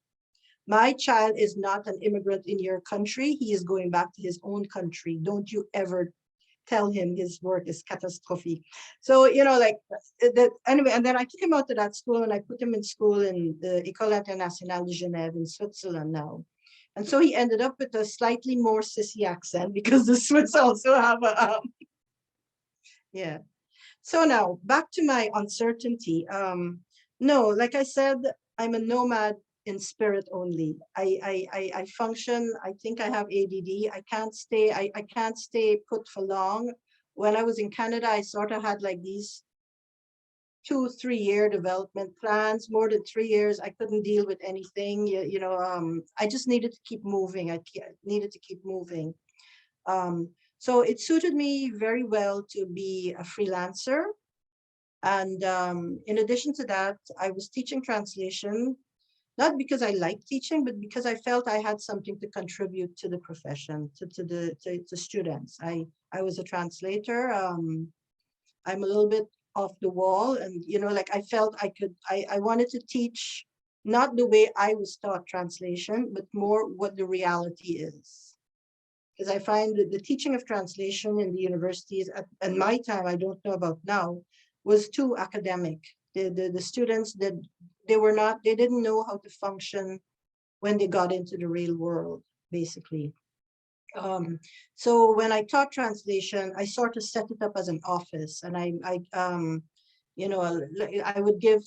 E: "My child is not an immigrant in your country. He is going back to his own country. Don't you ever tell him his work is catastrophique." So, you know, like that. Anyway, and then I took him out to that school and I put him in school in the École Internationale de Genève in Switzerland now. And so he ended up with a slightly more sissy accent because the Swiss also have a, yeah. So now back to my uncertainty. No, like I said, I'm a nomad in spirit only. I function, I think I have ADD. I can't stay put for long. When I was in Canada, I sort of had like these 2-3 year development plans. More than 3 years, I couldn't deal with anything. You know, I just needed to keep moving. I needed to keep moving. So it suited me very well to be a freelancer. And in addition to that, I was teaching translation, not because I liked teaching, but because I felt I had something to contribute to the profession, to students. I was a translator. I'm a little bit off the wall, and you know, like I felt I wanted to teach not the way I was taught translation, but more what the reality is. Because I find that the teaching of translation in the universities at my time, I don't know about now, was too academic. The students they didn't know how to function when they got into the real world, basically. So when I taught translation, I sort of set it up as an office, and you know, I would give,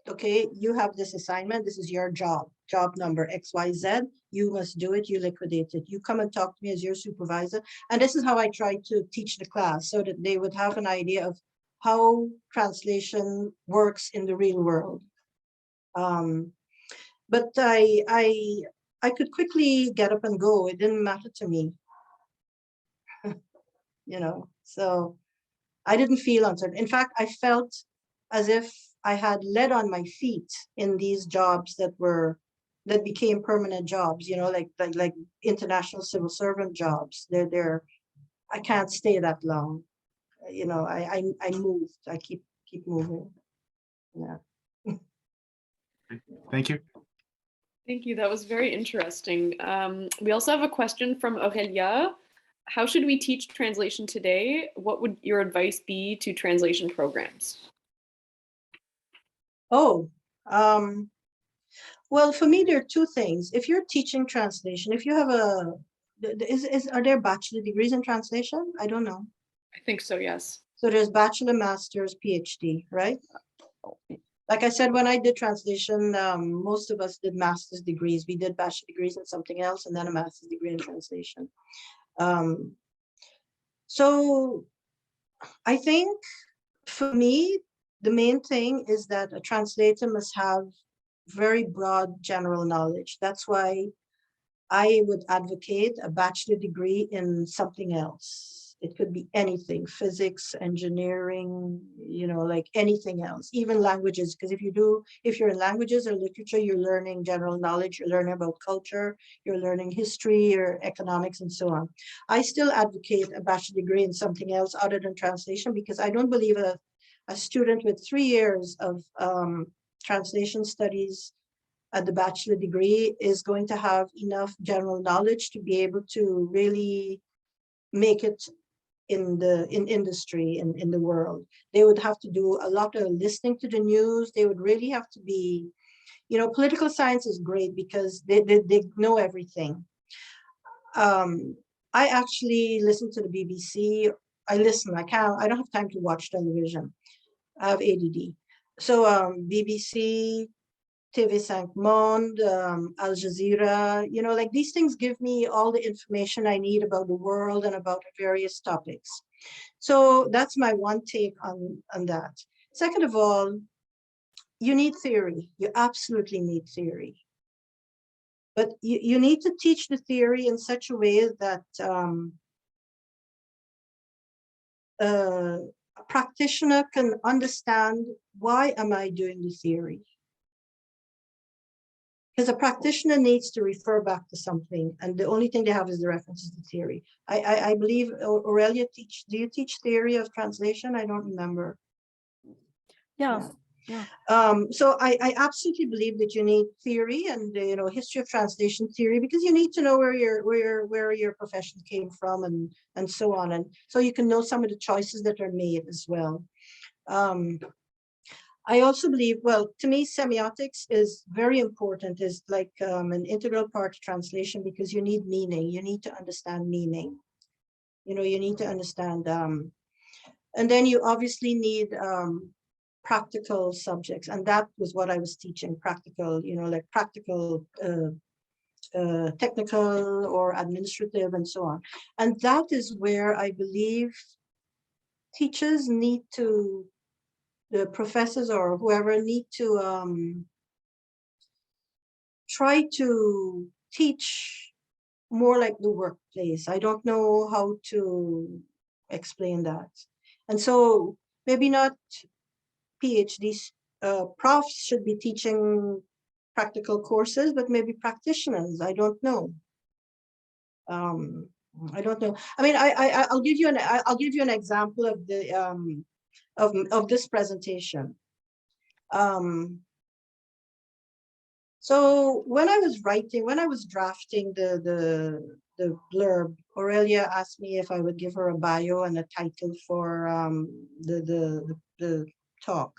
E: okay, you have this assignment, this is your job number XYZ, you must do it, you liquidate it, you come and talk to me as your supervisor. And this is how I tried to teach the class, so that they would have an idea of how translation works in the real world. But I could quickly get up and go. It didn't matter to me. You know, so I didn't feel uncertain. In fact, I felt as if I had lead on my feet in these jobs that became permanent jobs, you know, like international civil servant jobs. I can't stay that long. You know, I moved. I keep moving. Yeah.
F: Thank you.
C: Thank you. That was very interesting. We also have a question from Aurelia. How should we teach translation today? What would your advice be to translation programs?
E: Oh, well, for me, there are two things. If you're teaching translation, if you have are there bachelor degrees in translation? I don't know.
C: I think so, yes.
E: So there's bachelor, master's, PhD, right? Like I said, when I did translation, most of us did master's degrees. We did bachelor degrees in something else and then a master's degree in translation. So I think for me, the main thing is that a translator must have very broad general knowledge. That's why I would advocate a bachelor degree in something else. It could be anything, physics, engineering, like anything else, even languages. Because if you're in languages or literature, you're learning general knowledge, you're learning about culture, you're learning history or economics and so on. I still advocate a bachelor degree in something else other than translation, because I don't believe a student with 3 years of translation studies at the bachelor degree is going to have enough general knowledge to be able to really make it in industry, in the world. They would have to do a lot of listening to the news. They would really have to be, political science is great because they know everything. I actually listen to the BBC. I don't have time to watch television. I have ADD. So BBC, TV5 Monde, Al Jazeera, like these things give me all the information I need about the world and about various topics. So that's my one take on that. Second of all, you need theory. You absolutely need theory. But you need to teach the theory in such a way that a practitioner can understand, why am I doing the theory? Because a practitioner needs to refer back to something, and the only thing they have is the references to theory. I believe, Aurelia, do you teach theory of translation? I don't remember.
B: Yeah.
E: So I absolutely believe that you need theory and history of translation theory, because you need to know where your profession came from and so on, and so you can know some of the choices that are made as well. I also believe, well, to me, semiotics is very important, is like an integral part of translation, because you need meaning. You need to understand meaning. You need to understand, and then you obviously need practical subjects. And that was what I was teaching, practical, like practical, technical or administrative and so on. And that is where I believe teachers need to, the professors or whoever need to try to teach more like the workplace. I don't know how to explain that. And so maybe not PhDs, profs should be teaching practical courses, but maybe practitioners. I don't know. I don't know. I mean, I'll give you an example of the of this presentation. So when I was drafting the blurb, Aurelia asked me if I would give her a bio and a title for the talk.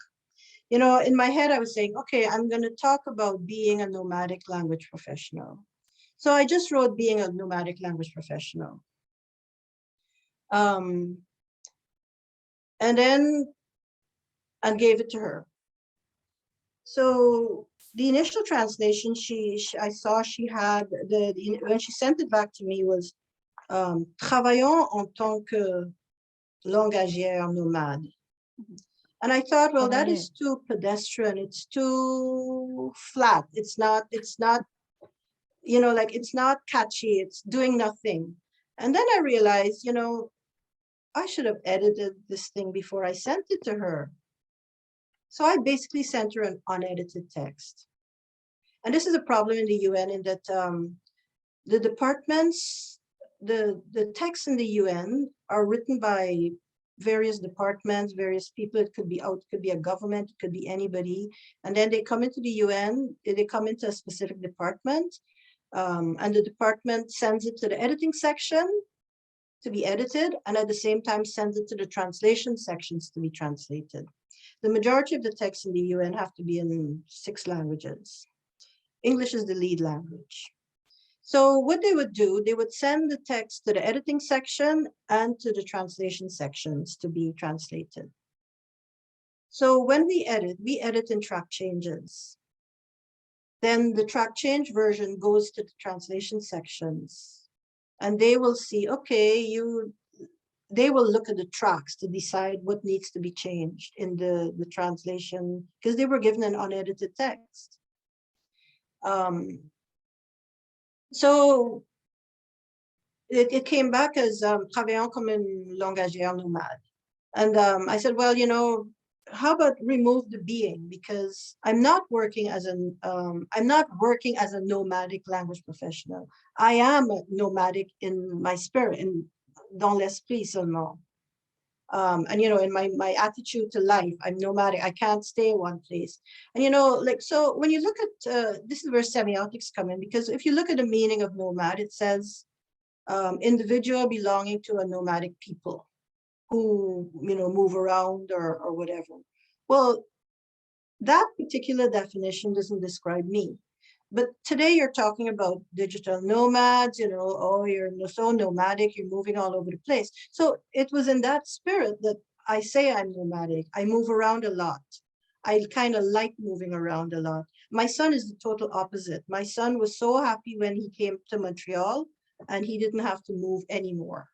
E: In my head, I was saying, okay, I'm going to talk about being a nomadic language professional. So I just wrote being a nomadic language professional. And then I gave it to her. So the initial translation I saw she had, when she sent it back to me, was travaillant en tant que langagière nomade. And I thought, well, that is too pedestrian. It's too flat. It's not, like it's not catchy. It's doing nothing. And then I realized, I should have edited this thing before I sent it to her. So I basically sent her an unedited text. And this is a problem in the UN, in that the departments, the texts in the UN are written by various departments, various people. It could be a government, it could be anybody. And then they come into the UN, they come into a specific department, and the department sends it to the editing section to be edited, and at the same time sends it to the translation sections to be translated. The majority of the texts in the UN have to be in 6 languages. English is the lead language. So what they would do, they would send the text to the editing section and to the translation sections to be translated. So when we edit in track changes. Then the track change version goes to the translation sections. And they will see, okay, they will look at the tracks to decide what needs to be changed in the translation, because they were given an unedited text. So it came back as travaillant comme une langagière nomade. And I said, well, you know, how about remove the being, because I'm not working as a nomadic language professional. I am a nomadic in my spirit, dans l'esprit seulement. And you know, in my attitude to life, I'm nomadic. I can't stay in one place. And you know, like, so when you look at this is where semiotics come in, because if you look at the meaning of nomad, it says individual belonging to a nomadic people who, you know, move around or whatever. Well, that particular definition doesn't describe me. But today you're talking about digital nomads, you know, oh, you're so nomadic, you're moving all over the place. So it was in that spirit that I say I'm nomadic. I move around a lot. I kind of like moving around a lot. My son is the total opposite. My son was so happy when he came to Montreal and he didn't have to move anymore.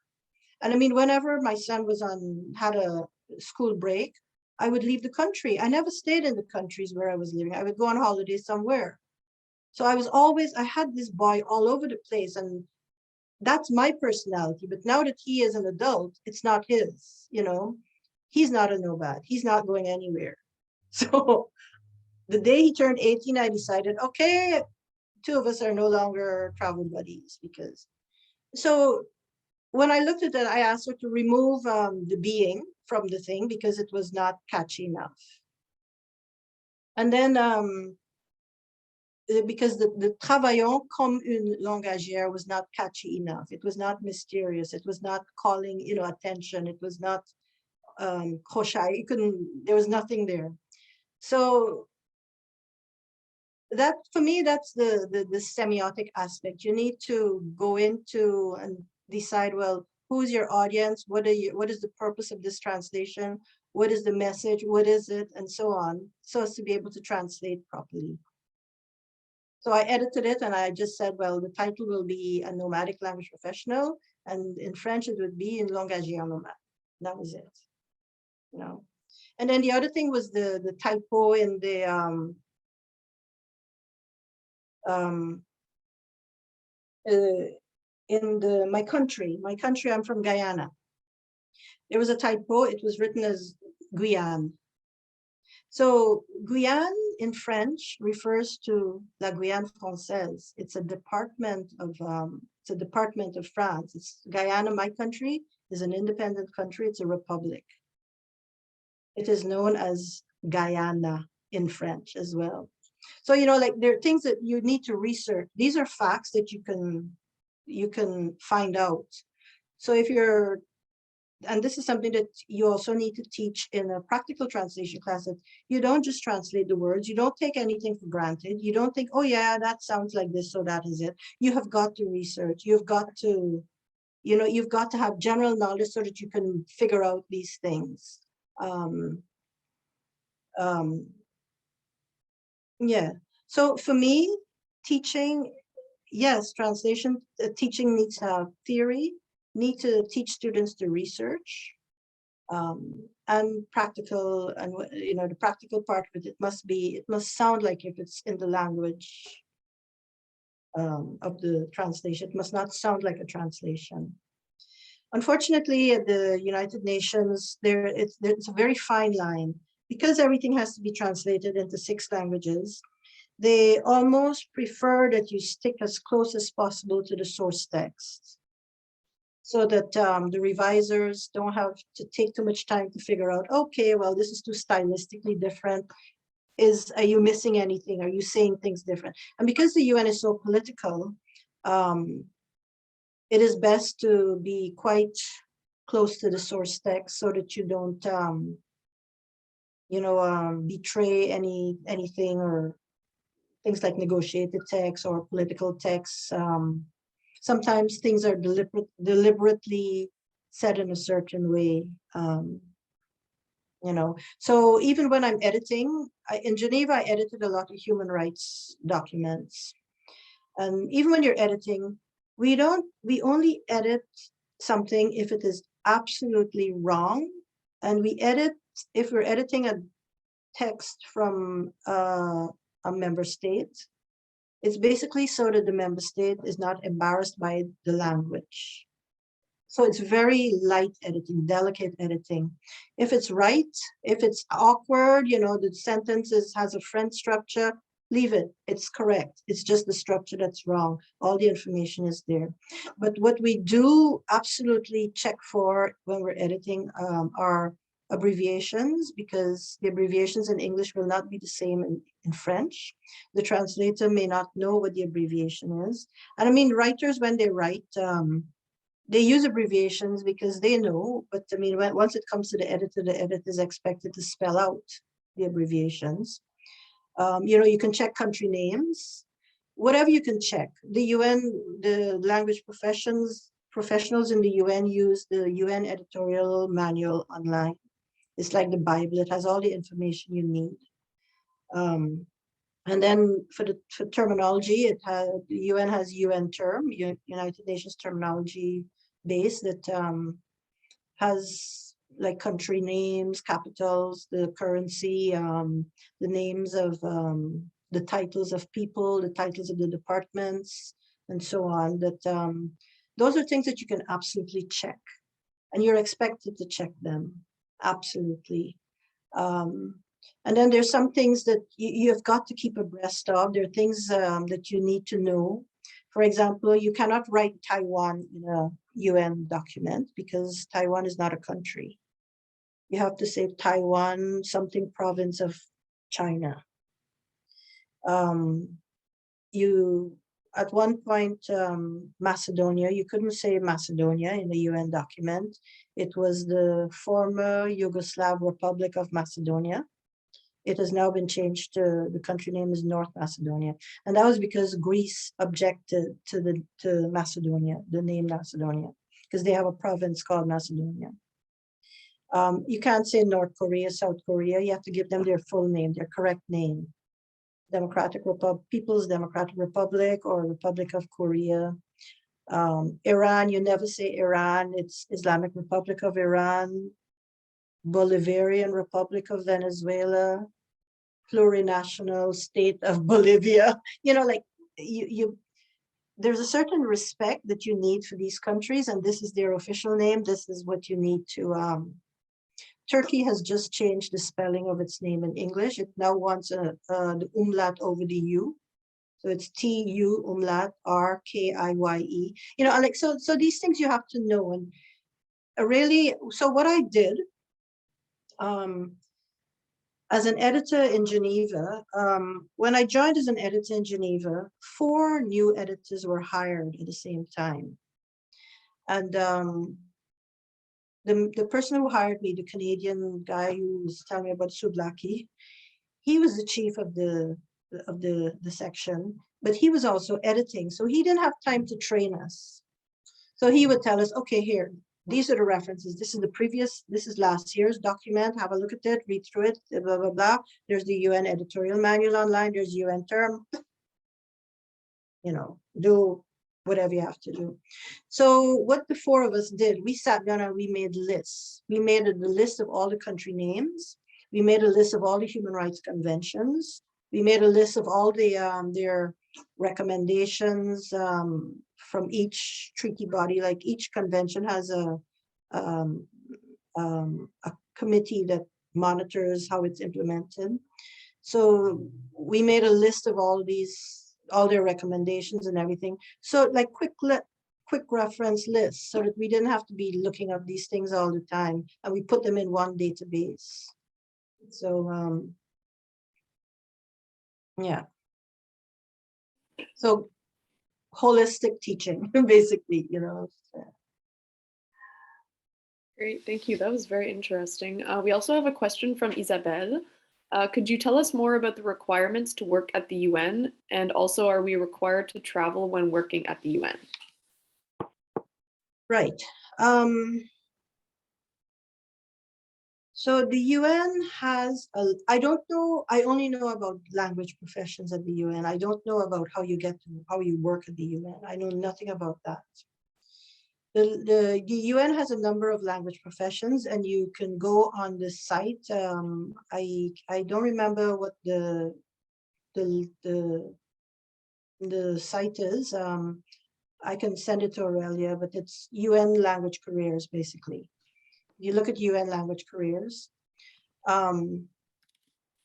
E: And I mean, whenever my son had a school break, I would leave the country. I never stayed in the countries where I was living. I would go on holiday somewhere. So I had this boy all over the place, and that's my personality. But now that he is an adult, it's not his, you know, he's not a nomad. He's not going anywhere. So the day he turned 18, I decided, okay, 2 of us are no longer travel buddies because, so when I looked at that, I asked her to remove the being from the thing because it was not catchy enough. And then, because the travaillant comme une langagière was not catchy enough. It was not mysterious. It was not calling, you know, attention. It was not crochet. You couldn't, there was nothing there. So that, for me, that's the semiotic aspect. You need to go into and decide, well, who's your audience? What is the purpose of this translation? What is the message? What is it? And so on, so as to be able to translate properly. So I edited it and I just said, well, the title will be a nomadic language professional, and in French it would be in langagière nomade. That was it, you know. And then the other thing was the typo in the my country. I'm from Guyana. There was a typo. It was written as Guyane. So Guyane in French refers to La Guyane Française. It's a department of France. It's Guyana, my country, is an independent country. It's a republic. It is known as Guyana in French as well. So, you know, like there are things that you need to research. These are facts that you can find out. So if you're, and this is something that you also need to teach in a practical translation class, that you don't just translate the words. You don't take anything for granted. You don't think, oh yeah, that sounds like this, so that is it. You have got to research. You've got to, you know, you've got to have general knowledge so that you can figure out these things. Yeah. So for me, teaching, yes, translation, teaching needs to have theory, need to teach students to research, and practical, and you know, the practical part of it, it must sound like if it's in the language of the translation. It must not sound like a translation. Unfortunately, at the United Nations, it's a very fine line. Because everything has to be translated into 6 languages, they almost prefer that you stick as close as possible to the source text. so that the revisers don't have to take too much time to figure out, okay, well, this is too stylistically different. Are you missing anything? Are you saying things different? And because the UN is so political, it is best to be quite close to the source text so that you don't, betray anything, or things like negotiated text or political text. Sometimes things are deliberately said in a certain way. So even when I'm editing, in Geneva, I edited a lot of human rights documents. And even when you're editing, we only edit something if it is absolutely wrong. And we edit, if we're editing a text from a member state, it's basically so that the member state is not embarrassed by the language. So it's very light editing, delicate editing. If it's right, if it's awkward, the sentences has a French structure, leave it. It's correct. It's just the structure that's wrong. All the information is there. But what we do absolutely check for when we're editing are abbreviations, because the abbreviations in English will not be the same in French. The translator may not know what the abbreviation is. And I mean, writers, when they write, they use abbreviations because they know, but I mean, once it comes to the edit is expected to spell out the abbreviations. You can check country names, whatever you can check. The UN, the language professionals in the UN use the UN editorial manual online. It's like the Bible. It has all the information you need. And then for terminology, the UN has UN term, United Nations terminology base that has like country names, capitals, the currency, the names of the titles of people, the titles of the departments, and so on. That those are things that you can absolutely check, and you're expected to check them, absolutely. And then there's some things that you have got to keep abreast of. There are things that you need to know. For example, you cannot write Taiwan in a UN document because Taiwan is not a country. You have to say Taiwan, something province of China. At one point, Macedonia, you couldn't say Macedonia in a UN document. It was the former Yugoslav Republic of Macedonia. It has now been changed to, the country name is North Macedonia. And that was because Greece objected to Macedonia, the name Macedonia, because they have a province called Macedonia. You can't say North Korea, South Korea. You have to give them their full name, their correct name. People's Democratic Republic or Republic of Korea. Iran, you never say Iran, it's Islamic Republic of Iran. Bolivarian Republic of Venezuela, plurinational state of Bolivia. There's a certain respect that you need for these countries, and this is their official name. This is what you need to. Turkey has just changed the spelling of its name in English. It now wants the umlaut over the U. So it's T-U umlaut R-K-I-Y-E. So these things you have to know. And so what I did, as an editor in Geneva, when I joined as an editor in Geneva, 4 new editors were hired at the same time. And the person who hired me, the Canadian guy who was telling me about Souvlaki, he was the chief of the section, but he was also editing. So he didn't have time to train us. So he would tell us, okay, here, these are the references. This is last year's document. Have a look at it, read through it, blah, blah, blah. There's the UN editorial manual online. There's UN term. Do whatever you have to do. So what the 4 of us did, we sat down and we made lists. We made the list of all the country names. We made a list of all the human rights conventions. We made a list of all their recommendations from each treaty body. Like each convention has a committee that monitors how it's implemented. So we made a list of all their recommendations and everything. So like quick reference lists so that we didn't have to be looking up these things all the time, and we put them in one database. So yeah. So holistic teaching, basically, you know.
C: Great, thank you. That was very interesting. We also have a question from Isabelle. Could you tell us more about the requirements to work at the UN? And also, are we required to travel when working at the UN?
E: Right. So the UN has, I don't know, I only know about language professions at the UN. I don't know about how you work at the UN. I know nothing about that. The UN has a number of language professions, and you can go on the site. I don't remember what the site is. I can send it to Aurelia, but it's UN language careers, basically. You look at UN language careers.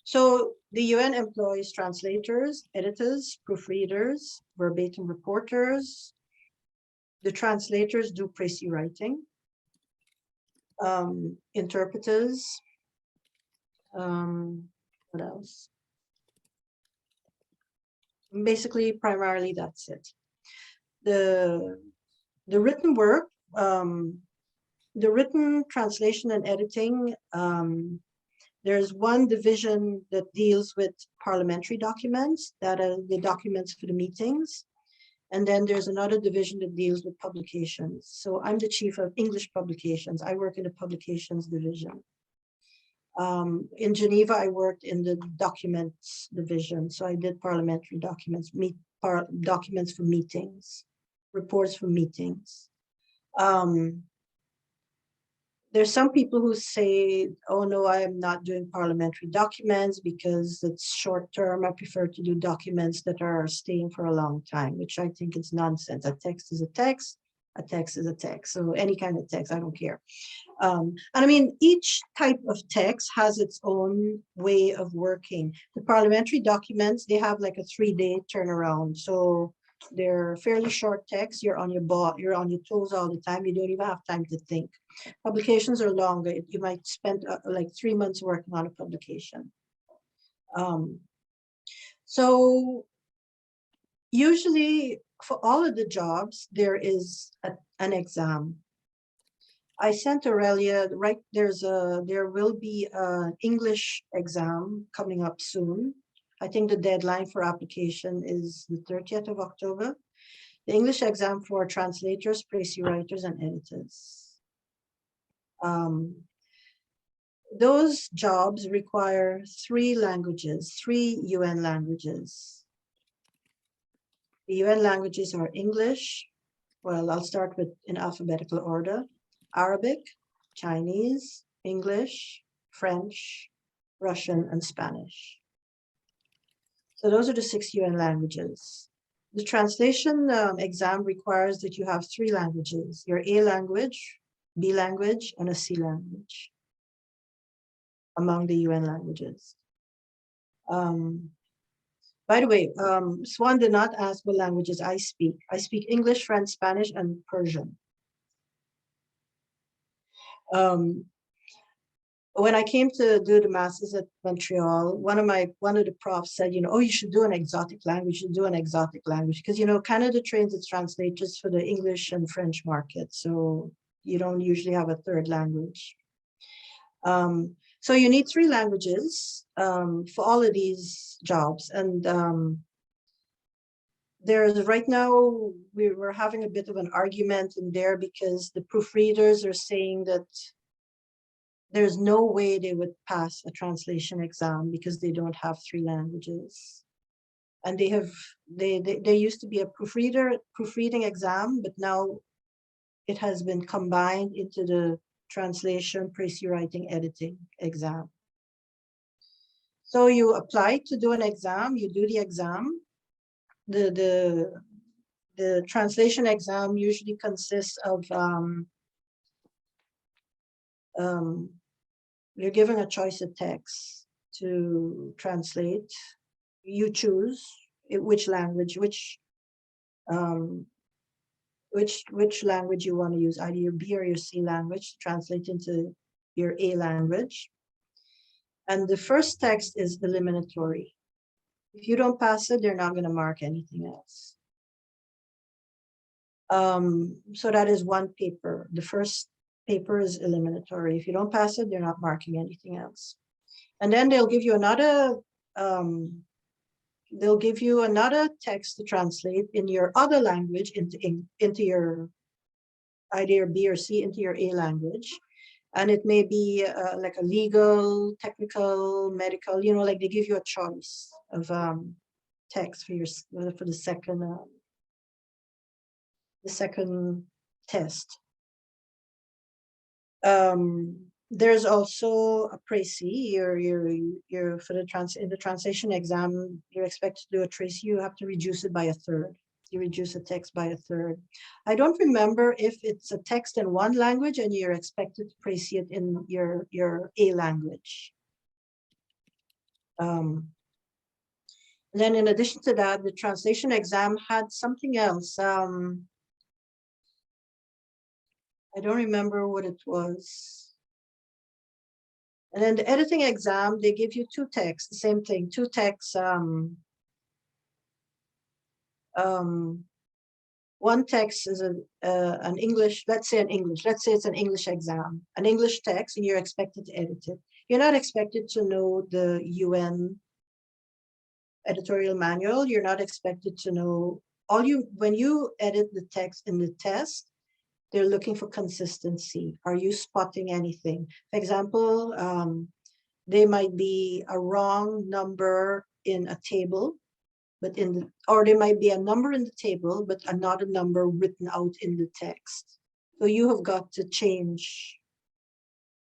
E: So the UN employs translators, editors, proofreaders, verbatim reporters. The translators do précis writing, interpreters, what else? Basically, primarily that's it. The written work, the written translation and editing, there's one division that deals with parliamentary documents, that are the documents for the meetings. And then there's another division that deals with publications. So I'm the chief of English publications. I work in the publications division. In Geneva, I worked in the documents division. So I did parliamentary documents, documents for meetings, reports for meetings. There's some people who say, oh no, I am not doing parliamentary documents because it's short term. I prefer to do documents that are staying for a long time, which I think is nonsense. A text is a text, a text is a text. So any kind of text, I don't care. And I mean, each type of text has its own way of working. The parliamentary documents, they have like a 3-day turnaround. So they're fairly short text. You're on your toes all the time. You don't even have time to think. Publications are longer. You might spend like 3 months working on a publication. So usually for all of the jobs, there is an exam. I sent Aurelia, right, there will be an English exam coming up soon. I think the deadline for application is the 30th of October. The English exam for translators, précis writers, and editors. Those jobs require 3 languages, 3 UN languages. The UN languages are English. Well, I'll start with in alphabetical order. Arabic, Chinese, English, French, Russian, and Spanish. So those are the 6 UN languages. The translation exam requires that you have 3 languages, your A language, B language, and a C language among the UN languages. By the way, Swan did not ask what languages I speak. I speak English, French, Spanish, and Persian. When I came to do the masters at Montreal, one of the profs said, you know, oh, you should do an exotic language. You should do an exotic language because, you know, Canada trains its translators for the English and French market, so you don't usually have a 3rd language. So you need 3 languages for all of these jobs, and there's right now we're having a bit of an argument in there because the proofreaders are saying that there's no way they would pass a translation exam because they don't have 3 languages. And there used to be a proofreading exam, but now it has been combined into the translation, précis writing, editing exam. So you apply to do an exam, you do the exam. The translation exam usually consists of you're given a choice of text to translate. You choose which language, which which language you want to use, either your B or your C language, to translate into your A language. And the first text is eliminatory. If you don't pass it, they're not going to mark anything else. So that is one paper. The first paper is eliminatory. If you don't pass it, they're not marking anything else. And then they'll give you another text to translate in your other language into your either your B or C into your A language. And it may be like a legal, technical, medical, you know, like they give you a choice of text for the second test. There's also a précis. You're for in the translation exam, you're expected to do a précis. You have to reduce it by a third. You reduce a text by a third. I don't remember if it's a text in one language and you're expected to précis it in your A language. And then in addition to that, the translation exam had something else. I don't remember what it was. And then the editing exam, they give you two texts, the same thing, two texts. One text is an English, let's say it's an English exam, an English text, and you're expected to edit it. You're not expected to know the UN editorial manual. You're not expected to know when you edit the text in the test, they're looking for consistency. Are you spotting anything? For example, there might be a wrong number in a table, or there might be a number in the table, but another number written out in the text. So you have got to change.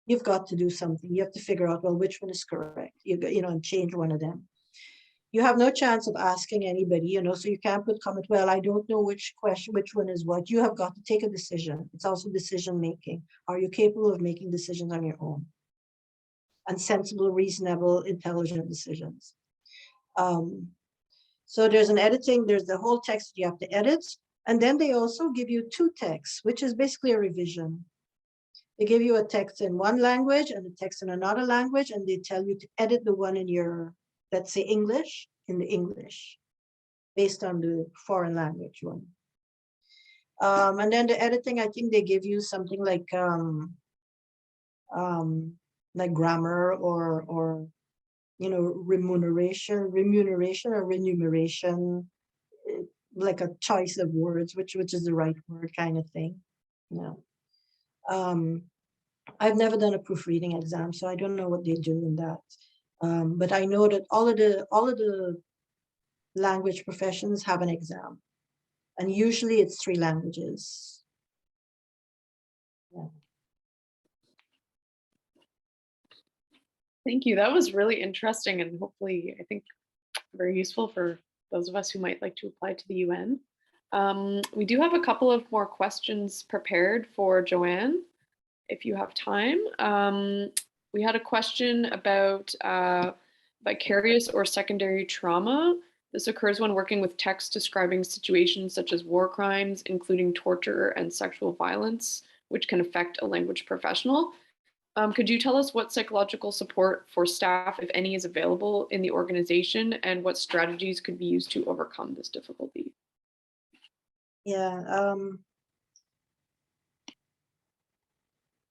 E: You've got to do something. You have to figure out, well, which one is correct, and change one of them. You have no chance of asking anybody, so you can't put comment, well, I don't know which one is what. You have got to take a decision. It's also decision making. Are you capable of making decisions on your own? And sensible, reasonable, intelligent decisions. So there's the whole text you have to edit. And then they also give you two texts, which is basically a revision. They give you a text in one language and a text in another language, and they tell you to edit the one in your, let's say English, in the English, based on the foreign language one. And then the editing, I think they give you something like grammar or remuneration or remuneration, like a choice of words, which is the right word kind of thing. I've never done a proofreading exam, so I don't know what they do in that. But I know that all of the language professions have an exam, and usually it's 3 languages. Yeah.
C: Thank you. That was really interesting, and hopefully, I think, very useful for those of us who might like to apply to the UN. We do have a couple of more questions prepared for Joanne, if you have time. We had a question about vicarious or secondary trauma. This occurs when working with text describing situations such as war crimes, including torture and sexual violence, which can affect a language professional. Could you tell us what psychological support for staff, if any, is available in the organization, and what strategies could be used to overcome this difficulty?
E: Yeah,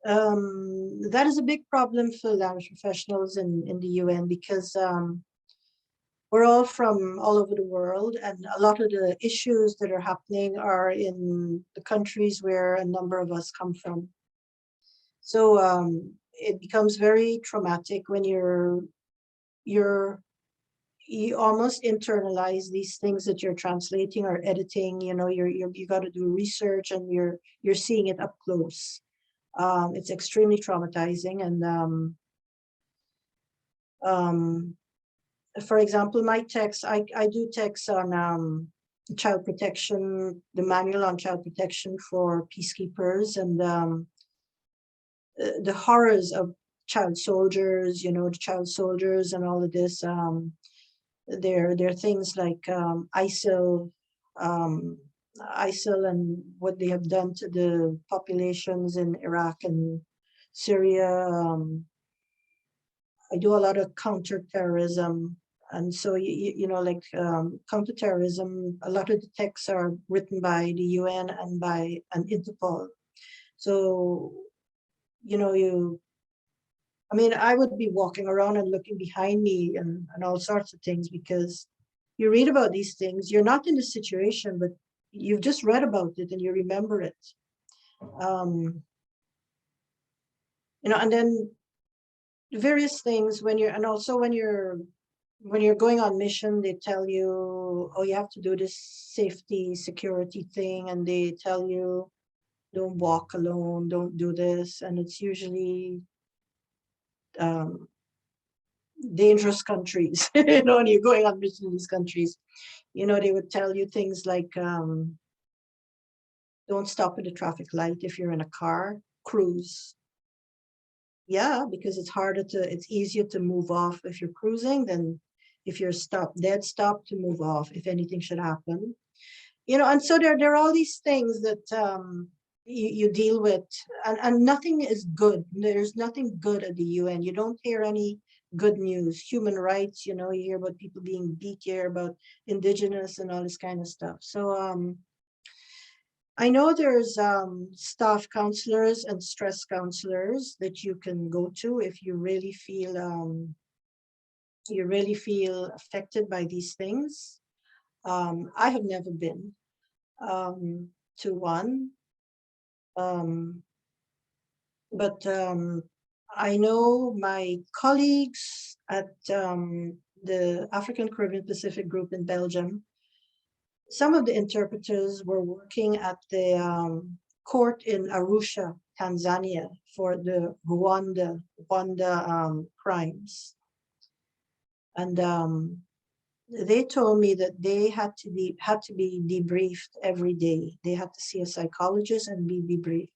E: that is a big problem for language professionals in the UN, because we're all from all over the world, and a lot of the issues that are happening are in the countries where a number of us come from. So it becomes very traumatic when you almost internalize these things that you're translating or editing. You got to do research, and you're seeing it up close. It's extremely traumatizing, and for example, my text, I do texts on child protection, the manual on child protection for peacekeepers, and the horrors of child soldiers, the child soldiers and all of this. There are things like ISIL, ISIL and what they have done to the populations in Iraq and Syria. I do a lot of counterterrorism. And so, you know, like counterterrorism, a lot of the texts are written by the UN and by an Interpol. So, you know, I mean, I would be walking around and looking behind me and all sorts of things, because you read about these things, you're not in the situation, but you've just read about it and you remember it. You know, and then various things when you're, and also when you're going on mission, they tell you, oh, you have to do this safety, security thing. And they tell you, don't walk alone, don't do this. And it's usually dangerous countries, you know, and you're going on mission in these countries. You know, they would tell you things like, don't stop at a traffic light if you're in a car, cruise. Yeah, because it's easier to move off if you're cruising than if you're dead stop to move off if anything should happen. You know, and so there are all these things that you deal with, and nothing is good. There's nothing good at the UN. You don't hear any good news. Human rights, you know, you hear about people being beat, you hear about indigenous and all this kind of stuff. So I know there's staff counselors and stress counselors that you can go to if you really feel affected by these things. I have never been to one, but I know my colleagues at the African Caribbean Pacific Group in Belgium. Some of the interpreters were working at the court in Arusha, Tanzania, for the Rwanda crimes. And they told me that they had to be debriefed every day. They had to see a psychologist and be debriefed.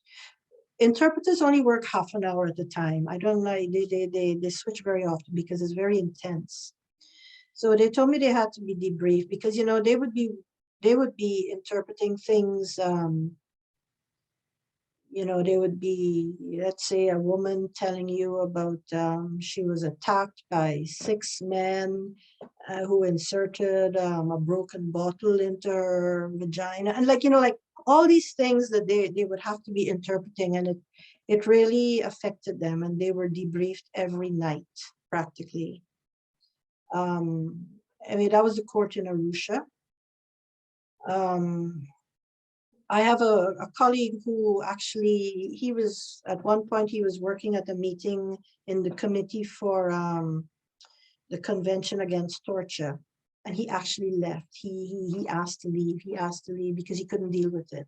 E: Interpreters only work half an hour at a time. I don't like, they switch very often because it's very intense. So they told me they had to be debriefed because, you know, they would be interpreting things, you know, they would be, let's say, a woman telling you about she was attacked by 6 men who inserted a broken bottle into her vagina. And like, you know, like all these things that they would have to be interpreting, and it really affected them, and they were debriefed every night, practically. I mean, that was the court in Arusha. I have a colleague who actually, he was, at one point, he was working at a meeting in the committee for the Convention Against Torture. And he actually left. He asked to leave. He asked to leave because he couldn't deal with it.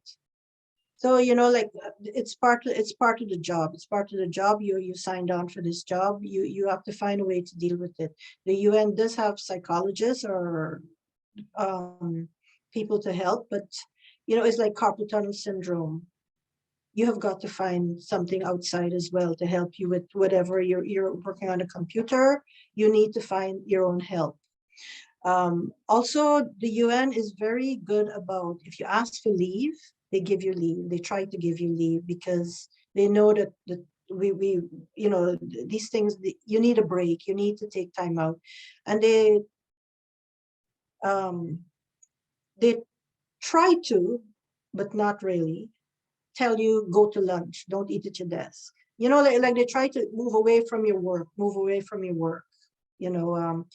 E: So, you know, like it's part of the job. It's part of the job. You signed on for this job. You have to find a way to deal with it. The UN does have psychologists or people to help, but you know, it's like carpal tunnel syndrome. You have got to find something outside as well to help you with whatever you're working on a computer. You need to find your own help. Also, the UN is very good about, if you ask for leave, they give you leave. They try to give you leave because they know that we you know, these things, you need a break. You need to take time out, and they try to, but not really, tell you go to lunch, don't eat at your desk. You know, like they try to move away from your work, you know.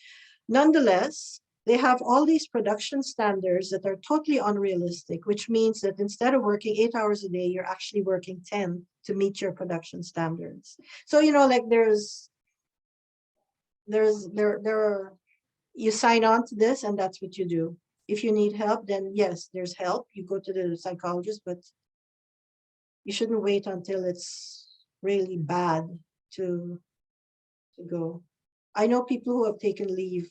E: Nonetheless, they have all these production standards that are totally unrealistic, which means that instead of working 8 hours a day, you're actually working 10 to meet your production standards. So, you know, like you sign on to this and that's what you do. If you need help, then yes, there's help. You go to the psychologist, but you shouldn't wait until it's really bad to go. I know people who have taken leave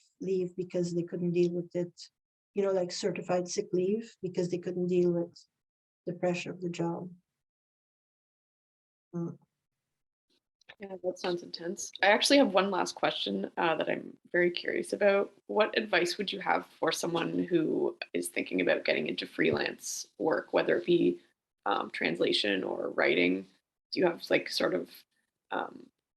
E: because they couldn't deal with it, you know, like certified sick leave because they couldn't deal with the pressure of the job.
C: Yeah, that sounds intense. I actually have one last question that I'm very curious about. What advice would you have for someone who is thinking about getting into freelance work, whether it be translation or writing? Do you have like sort of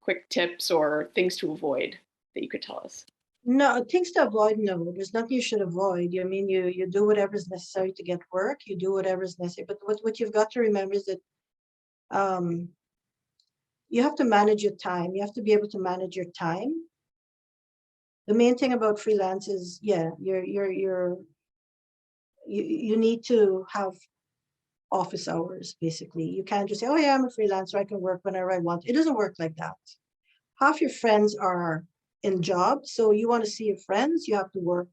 C: quick tips or things to avoid that you could tell us?
E: No, things to avoid, no. There's nothing you should avoid. I mean, you do whatever is necessary to get work. You do whatever is necessary. But what you've got to remember is that you have to manage your time. You have to be able to manage your time. The main thing about freelance is, yeah, you need to have office hours, basically. You can't just say, oh yeah, I'm a freelancer, I can work whenever I want. It doesn't work like that. Half your friends are in jobs, so you want to see your friends, you have to work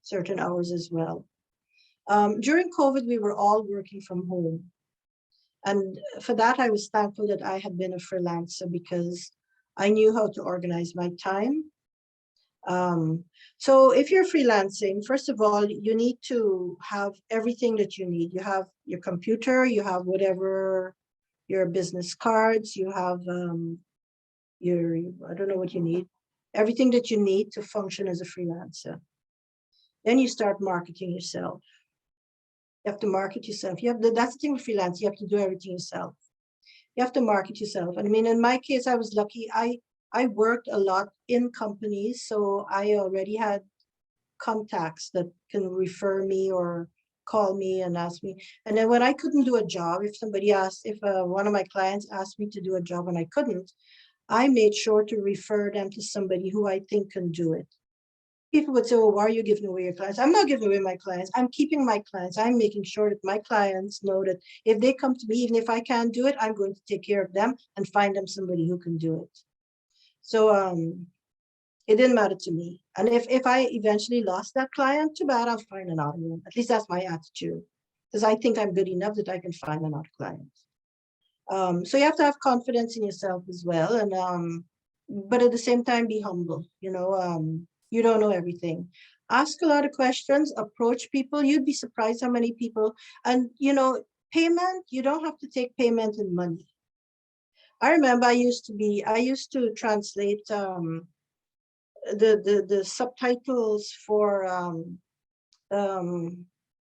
E: certain hours as well. During COVID, we were all working from home. And for that, I was thankful that I had been a freelancer because I knew how to organize my time. So if you're freelancing, first of all, you need to have everything that you need. You have your computer, you have whatever, your business cards, you have I don't know what you need, everything that you need to function as a freelancer. Then you start marketing yourself. You have to market yourself. That's the thing with freelance, you have to do everything yourself. You have to market yourself. I mean, in my case, I was lucky. I worked a lot in companies, so I already had contacts that can refer me or call me and ask me. And then when I couldn't do a job, if one of my clients asked me to do a job and I couldn't, I made sure to refer them to somebody who I think can do it. People would say, well, why are you giving away your clients? I'm not giving away my clients. I'm keeping my clients. I'm making sure that my clients know that if they come to me, even if I can't do it, I'm going to take care of them and find them somebody who can do it. So it didn't matter to me. And if I eventually lost that client, too bad, I'll find another one. At least that's my attitude, because I think I'm good enough that I can find another client. So you have to have confidence in yourself as well. And but at the same time, be humble. You don't know everything. Ask a lot of questions, approach people. You'd be surprised how many people, and payment, you don't have to take payment in money. I remember I used to translate the subtitles for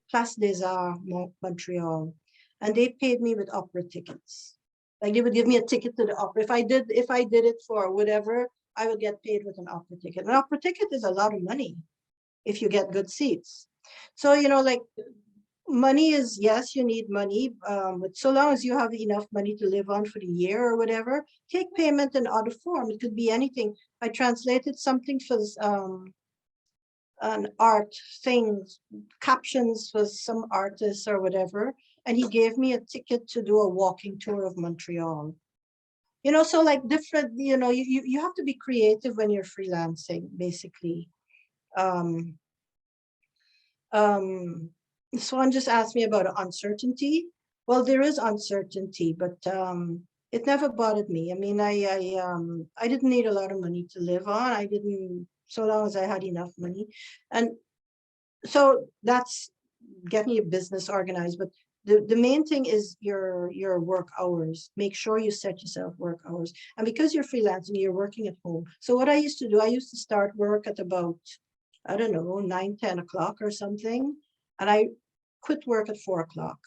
E: Place des Arts, Montreal, and they paid me with opera tickets. Like they would give me a ticket to the opera. If I did it for whatever, I would get paid with an opera ticket. An opera ticket is a lot of money if you get good seats. So like money is, yes, you need money, but so long as you have enough money to live on for the year or whatever, take payment in other form. It could be anything. I translated something for an art thing, captions for some artists or whatever, and he gave me a ticket to do a walking tour of Montreal. So like different, you have to be creative when you're freelancing, basically. Someone just asked me about uncertainty. Well, there is uncertainty, but it never bothered me. I mean, I didn't need a lot of money to live on. I didn't, so long as I had enough money. And so that's getting your business organized. But the main thing is your work hours. Make sure you set yourself work hours. And because you're freelancing, you're working at home. So what I used to do, I used to start work at about, I don't know, 9, 10 o'clock or something. And I quit work at 4 o'clock.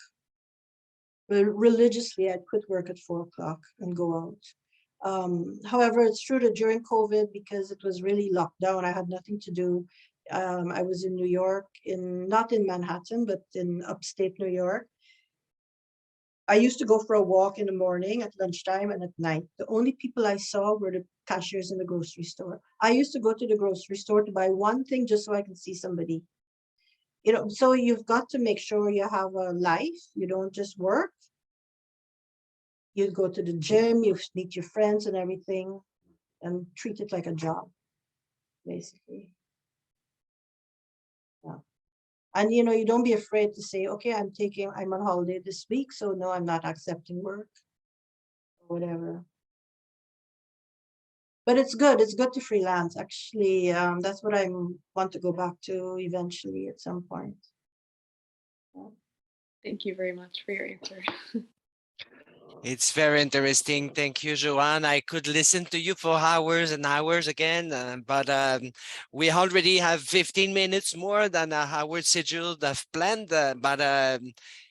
E: Religiously, I'd quit work at 4 o'clock and go out. However, it's true that during COVID, because it was really locked down, I had nothing to do. I was in New York, not in Manhattan, but in upstate New York. I used to go for a walk in the morning, at lunchtime, and at night. The only people I saw were the cashiers in the grocery store. I used to go to the grocery store to buy one thing just so I can see somebody. So you've got to make sure you have a life. You don't just work. You go to the gym, you meet your friends and everything, and treat it like a job, basically. Yeah. And you don't be afraid to say, okay, I'm on holiday this week, so no, I'm not accepting work or whatever. But it's good to freelance, actually. That's what I want to go back to eventually at some point. Yeah.
C: Thank you very much for your answer.
D: It's very interesting. Thank you, Joanne. I could listen to you for hours and hours again, but we already have 15 minutes more than our schedule have planned, but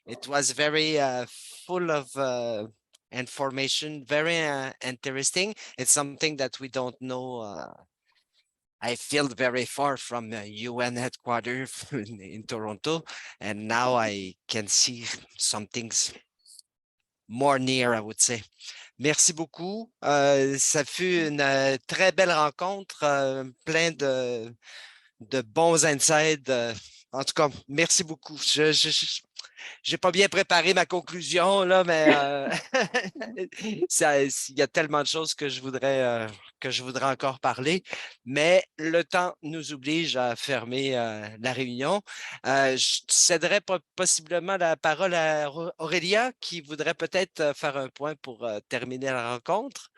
D: it was very full of information, very interesting. It's something that we don't know. I feel very far from UN headquarters in Toronto, and now I can see some things more near, I would say. Merci beaucoup. Ça fut une très belle rencontre, plein de bons insights. En tout cas, merci beaucoup. J'ai pas bien préparé ma conclusion, là, mais il y a tellement de choses que je voudrais encore parler, mais le temps nous oblige à fermer la réunion. Je céderai possiblement la parole à Aurélia, qui voudrait peut-être faire un point pour terminer la rencontre.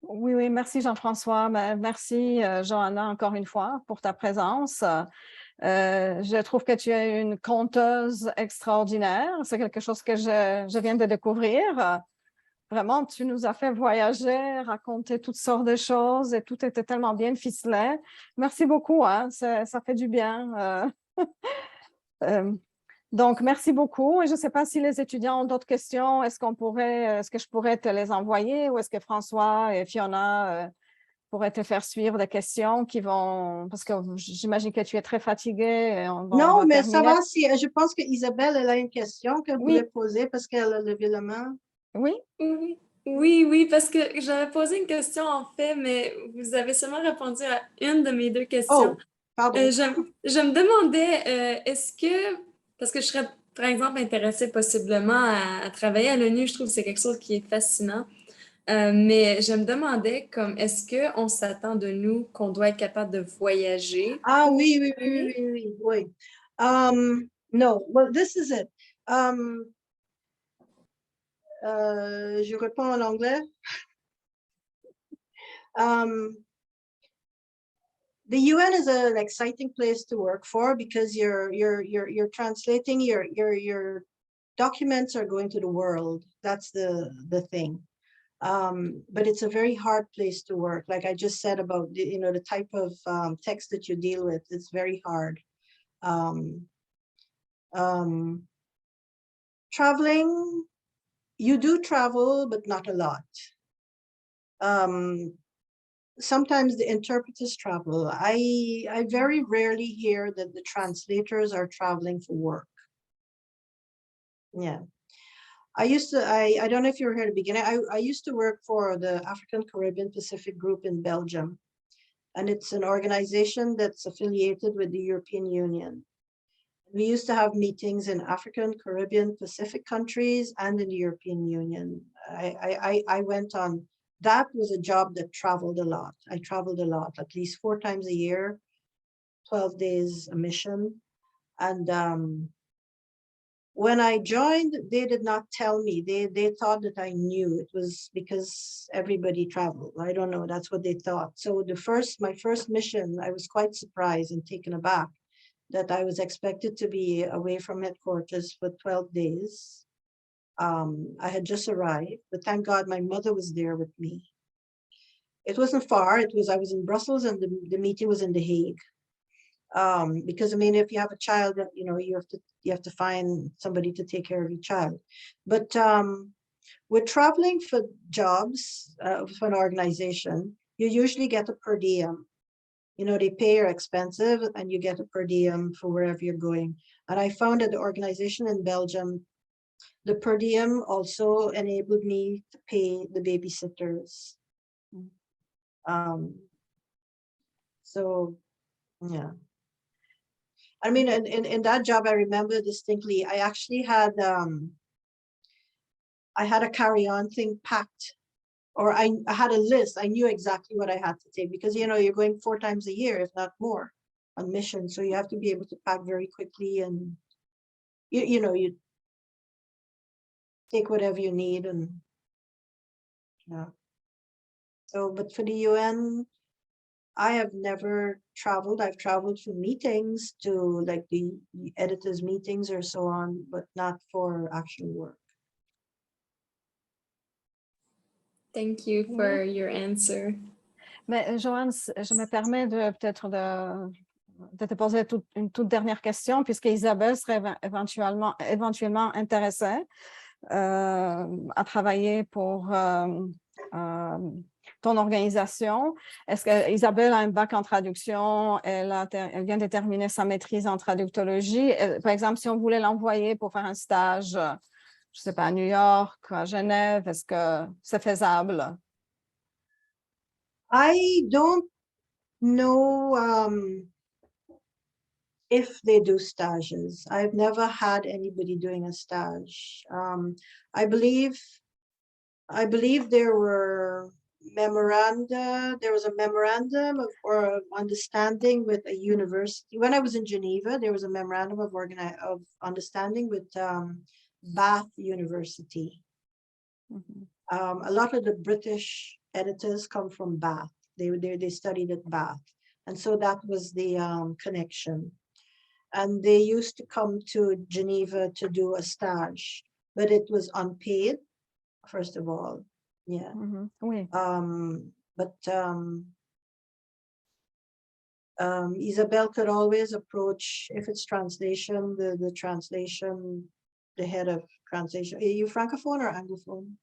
B: Oui, oui, merci Jean-François. Merci Joanna encore une fois pour ta présence. Je trouve que tu es une conteuse extraordinaire. C'est quelque chose que je viens de découvrir. Vraiment, tu nous as fait voyager, raconter toutes sortes de choses et tout était tellement bien ficelé. Merci beaucoup, hein? Ça fait du bien. Donc, merci beaucoup. Et je ne sais pas si les étudiants ont d'autres questions. Est-ce que je pourrais te les envoyer ou est-ce que François et Fiona pourraient te faire suivre des questions qui vont... Parce que j'imagine que tu es très fatiguée.
E: Non, mais ça va. Je pense qu'Isabelle, elle a une question qu'elle voulait poser parce qu'elle a levé la main.
B: Oui?
G: Oui, parce que j'avais posé une question en fait, mais vous avez seulement répondu à une de mes deux questions.
E: Oh, pardon.
G: Je me demandais, est-ce que, parce que je serais par exemple intéressée possiblement à travailler à l'ONU, je trouve que c'est quelque chose qui est fascinant, mais je me demandais comme, est-ce qu'on s'attend de nous qu'on doit être capable de voyager?
E: Ah oui. No, well, this is it. Je réponds en anglais. The UN is an exciting place to work for because you're translating your documents are going to the world. That's the thing. But it's a very hard place to work. Like I just said about the type of text that you deal with. It's very hard. Traveling. You do travel, but not a lot. Sometimes the interpreters travel. I very rarely hear that the translators are traveling for work. Yeah. I don't know if you were here at the beginning. I used to work for the African Caribbean Pacific Group in Belgium. And it's an organization that's affiliated with the European Union. We used to have meetings in African, Caribbean, Pacific countries and in the European Union. I went on, that was a job that traveled a lot. I traveled a lot, at least 4 times a year, 12 days a mission. And when I joined, they did not tell me. They thought that I knew. It was because everybody traveled. I don't know, that's what they thought. So my first mission, I was quite surprised and taken aback that I was expected to be away from headquarters for 12 days. I had just arrived, but thank God my mother was there with me. It wasn't far. I was in Brussels and the meeting was in The Hague. Because I mean, if you have a child, you have to find somebody to take care of your child. But with traveling for jobs for an organization, you usually get a per diem. They pay your expenses and you get a per diem for wherever you're going. And I found that the organization in Belgium, the per diem also enabled me to pay the babysitters. So, yeah. I mean, in that job, I remember distinctly, I actually had, I had a carry-on thing packed. Or I had a list. I knew exactly what I had to take because, you're going 4 times a year, if not more, on mission. So you have to be able to pack very quickly and, you take whatever you need. And yeah. So, but for the UN, I have never traveled. I've traveled for meetings to like the editors' meetings or so on, but not for actual work.
G: Thank you for your answer.
B: Mais Joanne, je me permets de peut-être de te poser une toute dernière question, puisque Isabelle serait éventuellement intéressée à travailler pour ton organisation. Est-ce que Isabelle a un bac en traduction? Elle vient de terminer sa maîtrise en traductologie. Par exemple, si on voulait l'envoyer pour faire un stage, je ne sais pas, à New York, à Genève, est-ce que c'est faisable?
E: I don't know if they do stages. I've never had anybody doing a stage. I believe there were memoranda. There was a memorandum of understanding with a university. When I was in Geneva, there was a memorandum of understanding with Bath University. Mm-hmm. A lot of the British editors come from Bath. They studied at Bath, and so that was the connection. And they used to come to Geneva to do a stage, but it was unpaid, first of all. Yeah.
B: Mm-hmm. Oui.
E: Isabelle could always approach, if it's translation, the translation, the head of translation. Are you Francophone or Anglophone?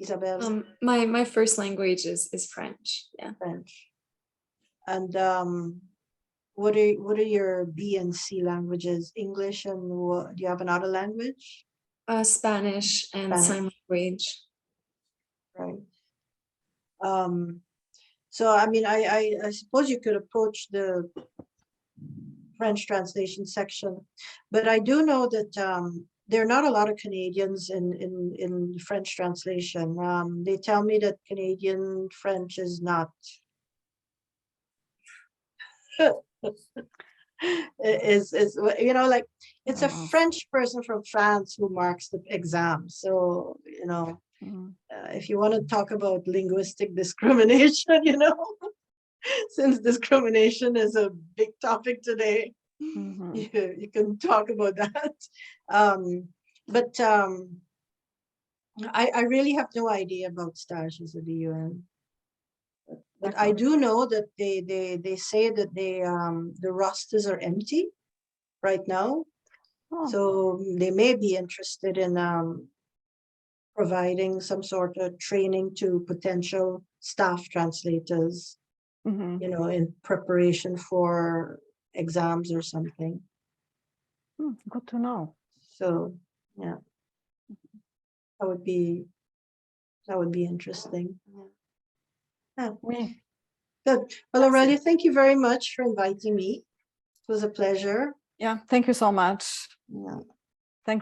E: Isabelle?
G: My first language is French. Yeah.
E: French. And what are your B and C languages? English, and do you have another language?
G: Spanish and sign language.
E: Right. So I mean, I suppose you could approach the French translation section, but I do know that there are not a lot of Canadians in French translation. They tell me that Canadian French is not is you know, like it's a French person from France who marks the exam. So you know, if you want to talk about linguistic discrimination, you know, since discrimination is a big topic today, you can talk about that. But I really have no idea about stages at the UN. But I do know that they say that the rosters are empty right now. Oh. So they may be interested in providing some sort of training to potential staff translators, you know, in preparation for exams or something.
B: Good to know.
E: So yeah, that would be interesting. Yeah.
B: Oui.
E: Good. Well, Aurelia, thank you very much for inviting me. It was a pleasure.
B: Yeah, thank you so much.
E: Yeah.